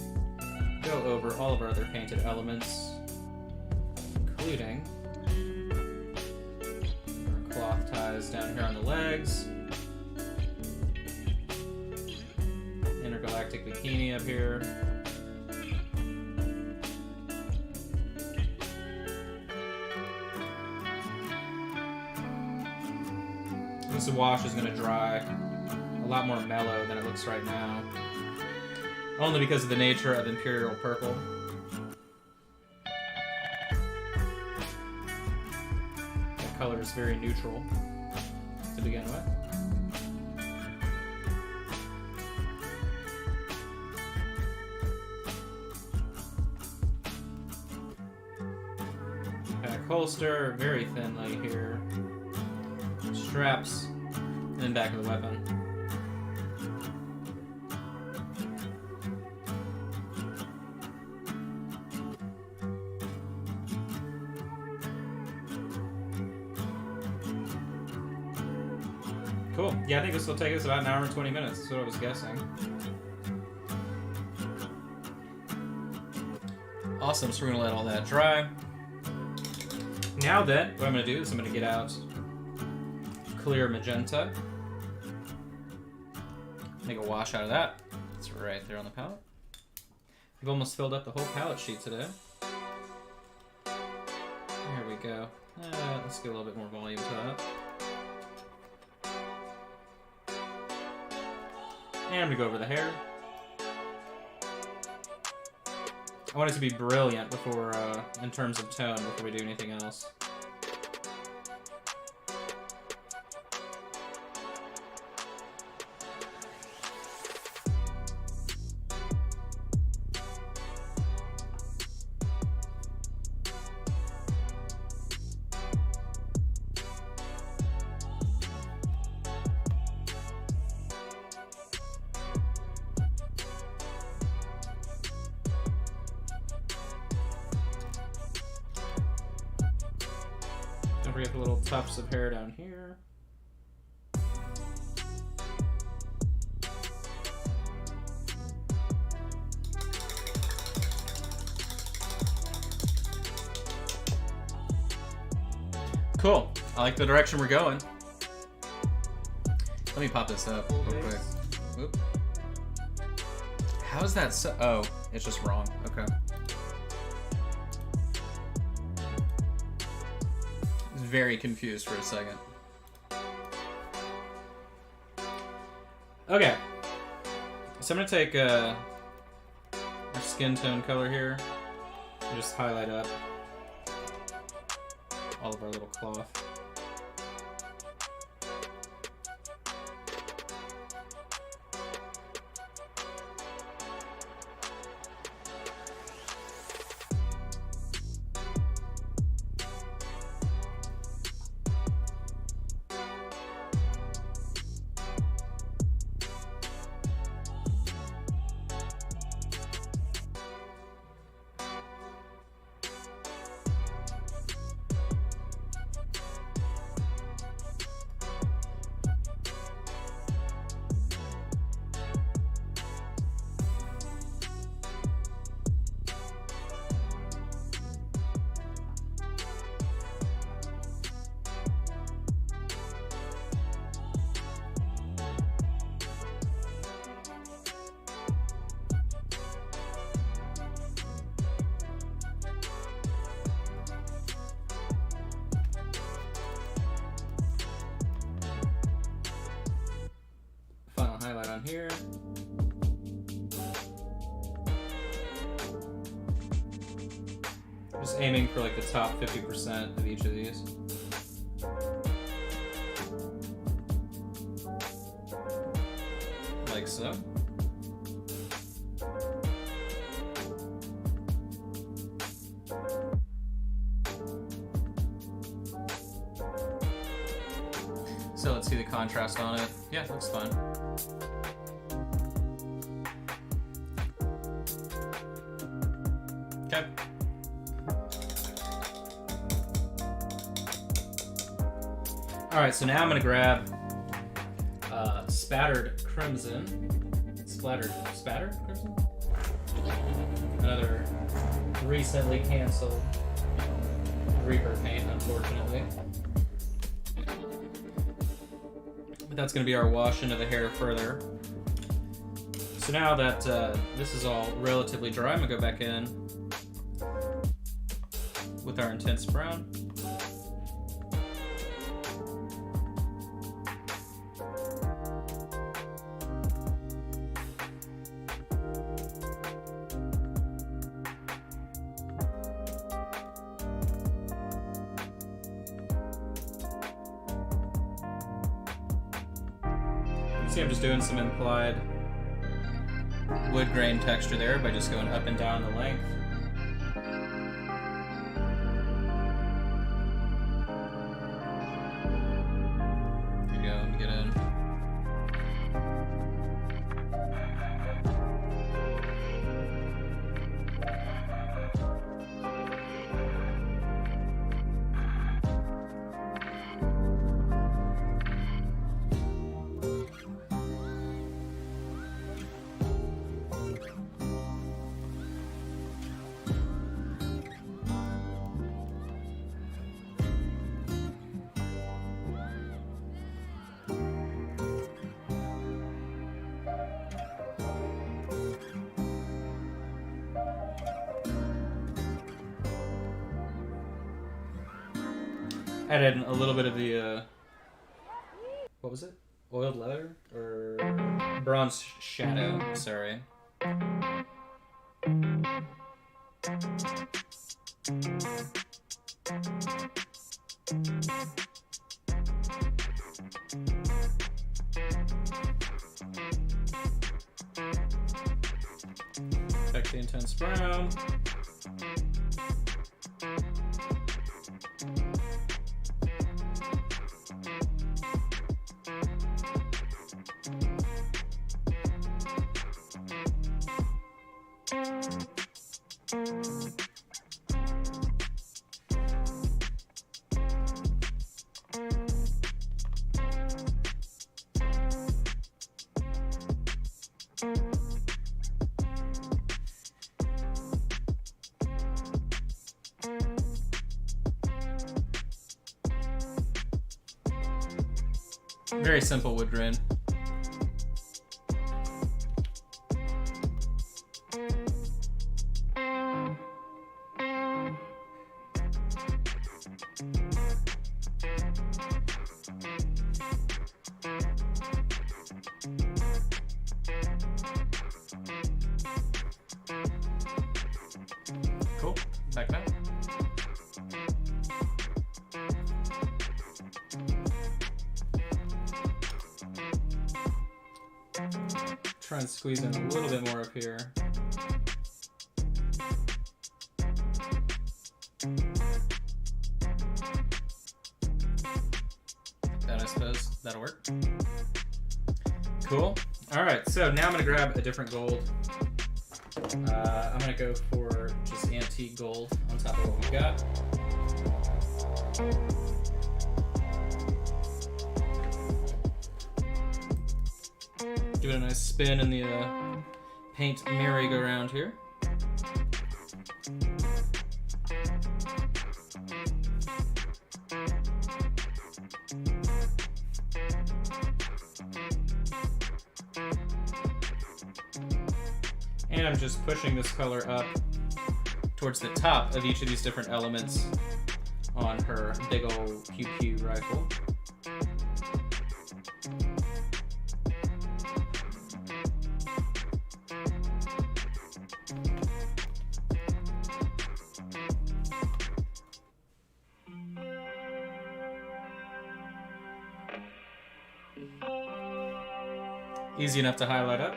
go over all of our other painted elements, including our cloth ties down here on the legs, intergalactic bikini up here. This wash is going to dry a lot more mellow than it looks right now. Only because of the nature of Imperial Purple. That color is very neutral to begin with. Back holster, very thinly here. Straps, and then back of the weapon. Cool. Yeah, I think this will take us about an hour and 20 minutes. That's what I was guessing. Awesome, so we're going to let all that dry. Now then, what I'm going to do is I'm going to get out clear magenta. Make a wash out of that. It's right there on the palette. We've almost filled up the whole palette sheet today. There we go. Let's get a little bit more volume to that. And I'm gonna go over the hair. I want it to be brilliant before, in terms of tone, before we do anything else. forget the little tufts of hair down here. Cool. I like the direction we're going. Let me pop this up real quick. Whoop. How is that so? Oh, it's just wrong. Okay. I was very confused for a second. Okay. So I'm gonna take our skin tone color here and just highlight up all of our little cloth. Final highlight on here. Just aiming for like the top 50% of each of these. Like so. So let's see the contrast on it. Yeah, looks fine. Okay. Alright, so now I'm gonna grab spattered crimson. Spattered crimson? Another recently canceled Reaper paint, unfortunately. But that's gonna be our wash into the hair further. So now that this is all relatively dry, I'm gonna go back in with our intense brown. You see I'm just doing some implied wood grain texture there by just going up and down the length. Here you go, let me get in. Added a little bit of the, what was it? Oiled leather? Or bronze shadow, sorry. Back to the intense brown. Very simple wood grain. Cool. Back now. Try and squeeze in a little bit more up here. That, I suppose, that'll work. Cool. All right, so now I'm gonna grab a different gold. I'm gonna go for just antique gold on top of what we've got. Give it a nice spin in the paint merry-go-round here. And I'm just pushing this color up towards the top of each of these different elements on her big old pew-pew rifle. Easy enough to highlight up.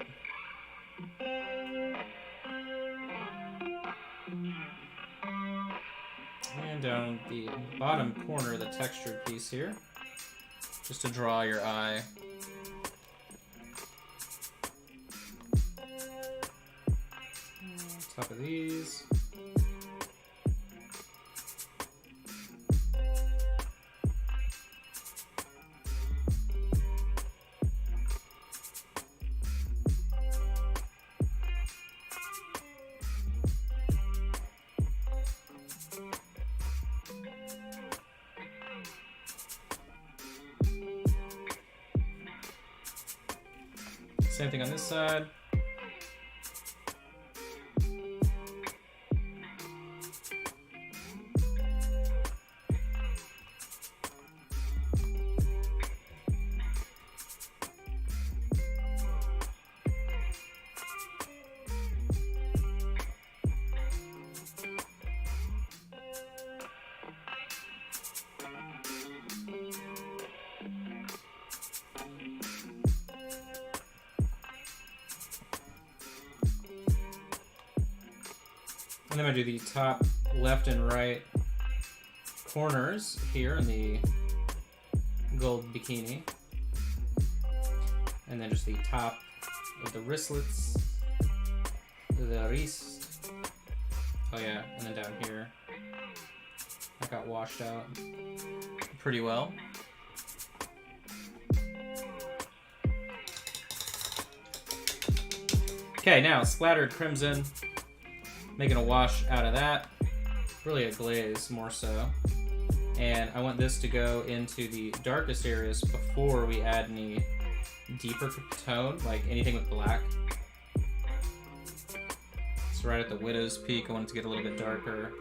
And down the bottom corner of the textured piece here, just to draw your eye. Top of these. Same thing on this side. And then I'm going to do the top left and right corners here in the gold bikini. And then just the top of the wristlets, the wrist. Oh yeah, and then down here. That got washed out pretty well. Okay, now splattered crimson. Making a wash out of that. Really a glaze, more so. And I want this to go into the darkest areas before we add any deeper tone, like anything with black. So right at the widow's peak, I want it to get a little bit darker.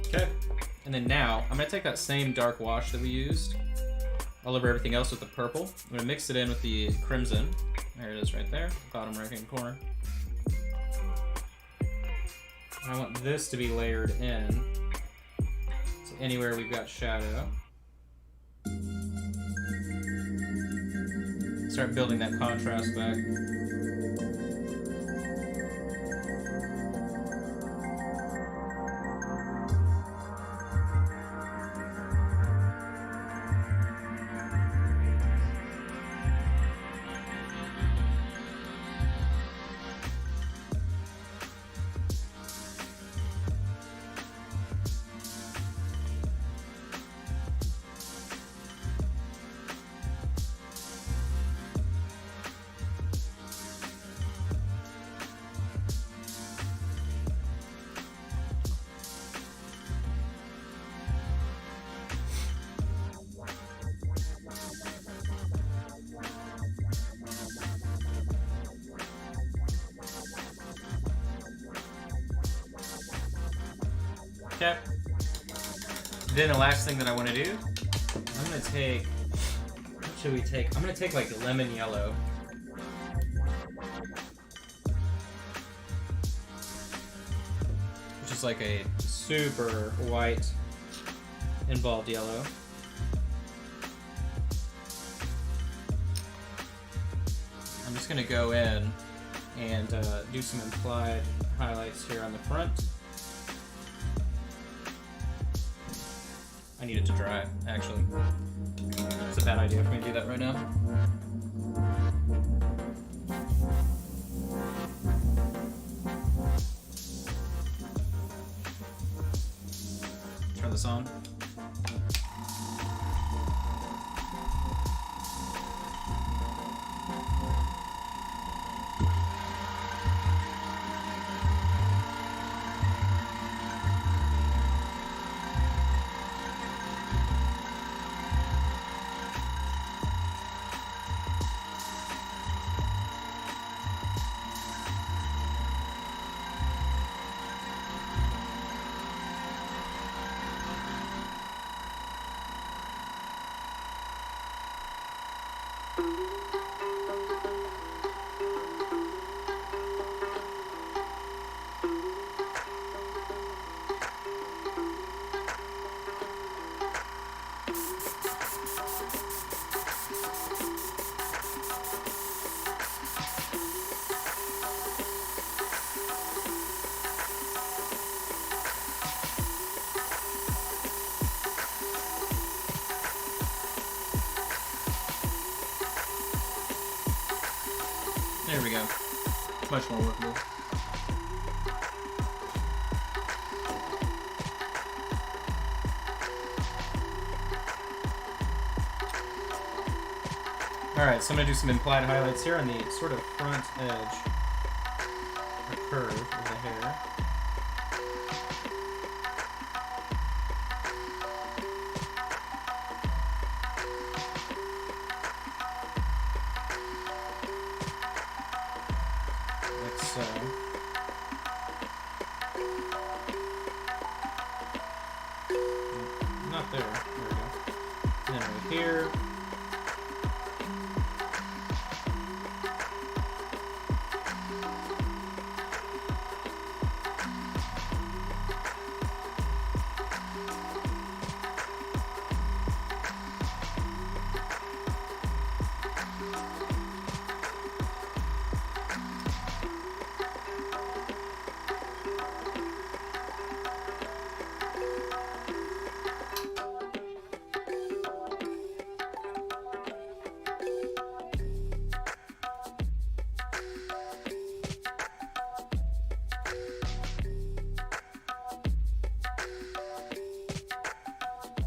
Okay, and then now I'm gonna take that same dark wash that we used all over everything else with the purple. I'm gonna mix it in with the crimson. There it is right there, bottom right hand corner. And I want this to be layered in. So anywhere we've got shadow. Start building that contrast back. Okay. Then the last thing that I want to do, I'm going to take... What should we take? I'm going to take, like, lemon yellow. Which is like a super white involved yellow. I'm just going to go in and do some implied highlights here on the front. I need it to dry, actually. It's a bad idea for me to do that right now. Turn this on. There we go. Much more workable. Alright, so I'm going to do some implied highlights here on the sort of front edge, or curve of the hair. Like so. Not there. There we go. And then right here.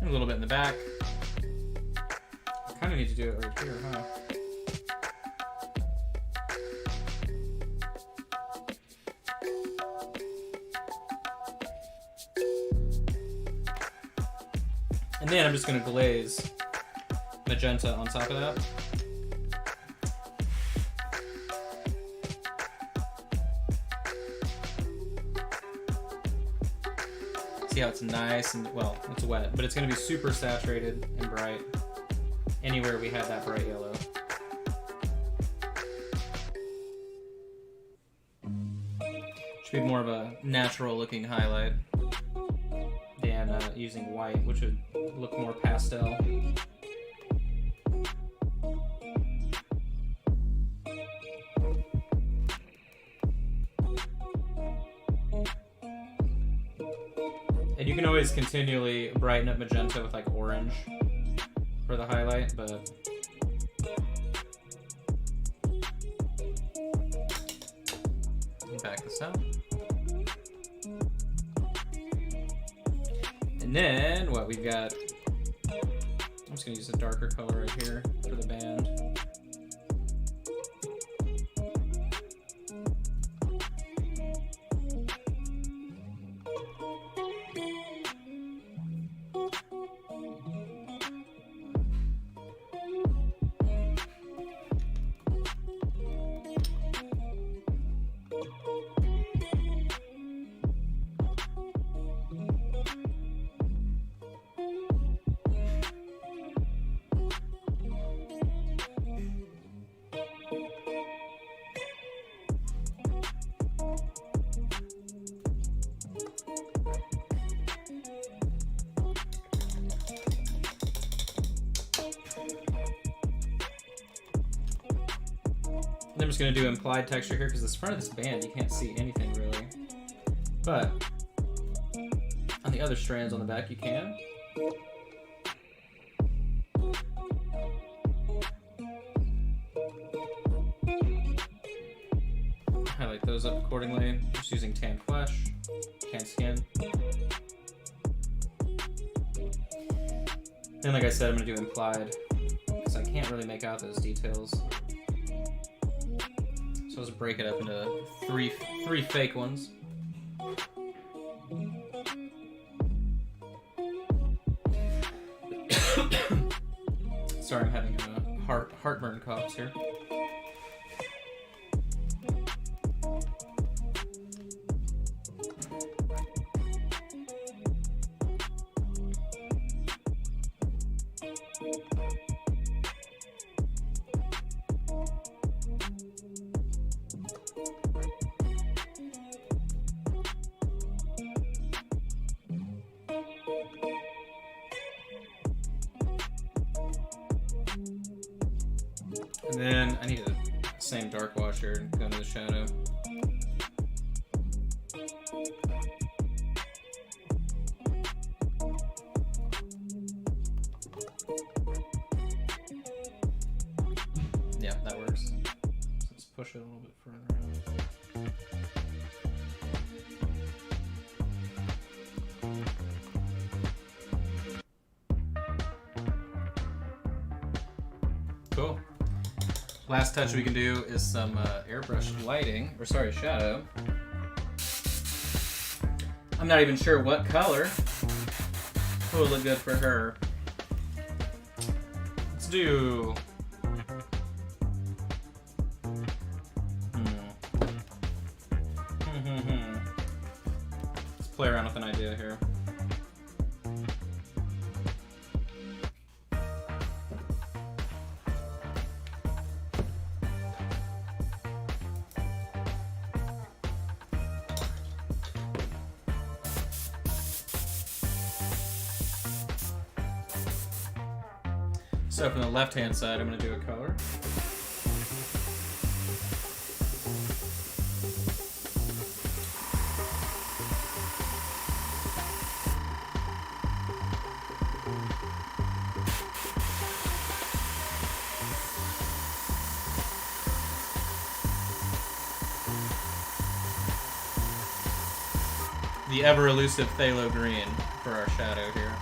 A little bit in the back. I kind of need to do it right here, huh? And then I'm just going to glaze magenta on top of that. See how it's nice and, well, it's wet, but it's going to be super saturated and bright anywhere we have that bright yellow. Should be more of a natural looking highlight than using white, which would look more pastel. And you can always continually brighten up magenta with like orange for the highlight, but back this up. And then what we've got, I'm just gonna use a darker color right here for the band. I'm just going to do implied texture here because this front of this band, you can't see anything really. But on the other strands on the back, you can. Highlight those up accordingly, just using tan flesh, tan skin. And like I said, I'm going to do implied because I can't really make out those details. So let's break it up into three fake ones. Sorry, I'm having a heartburn coughs here. And then I need the same dark wash here and go into the shadow. Yeah, that works. So let's push it a little bit further out. Cool. Last touch we can do is some airbrush lighting, or sorry, shadow. I'm not even sure what color would look good for her. Let's do... Let's play around with an idea here. So from the left-hand side, I'm going to do a color. The ever-elusive phthalo green for our shadow here.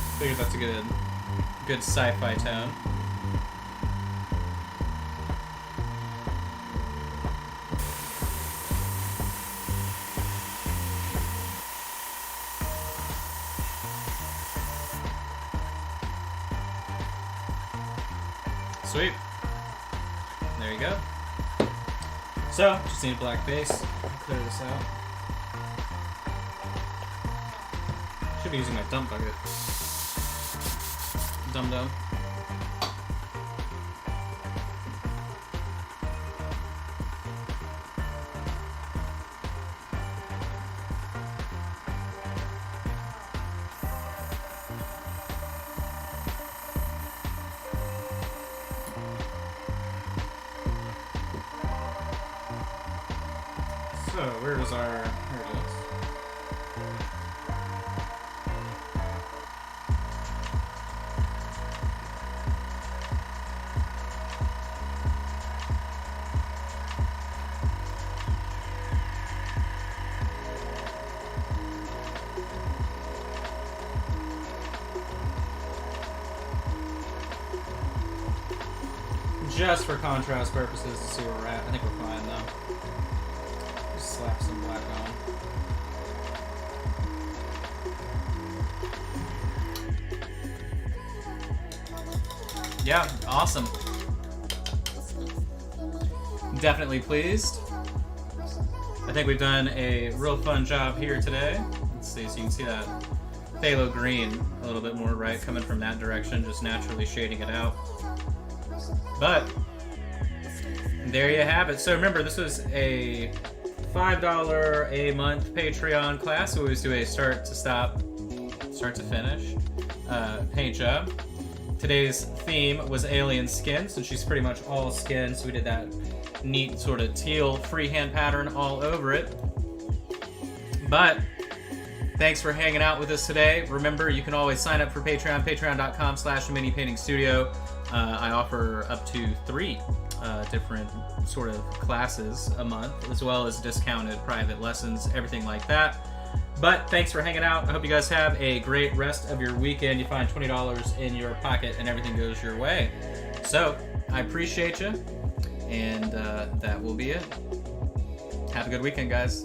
I figured that's a good sci-fi tone. Sweet. There you go. So, just need a black base. I'll clear this out. Should be using my dump bucket. Dum-dum. So, where is our... Here it is. Just for contrast purposes to see where we're at. I think we're fine though. Just slap some black on. Yeah, awesome. Definitely pleased. I think we've done a real fun job here today. Let's see, so you can see that phthalo green a little bit more, right, coming from that direction, just naturally shading it out. But there you have it. So remember, this was a $5 a month Patreon class. We always do a start to stop, start to finish. paint job. Today's theme was alien skin, since she's pretty much all skin, so we did that neat sort of teal freehand pattern all over it. But thanks for hanging out with us today. Remember, you can always sign up for Patreon, patreon.com/minipaintingstudio. I offer up to 3 different sort of classes a month, as well as discounted private lessons, everything like that. But thanks for hanging out. I hope you guys have a great rest of your weekend. You find $20 in your pocket and everything goes your way. So, I appreciate you, and that will be it. Have a good weekend, guys.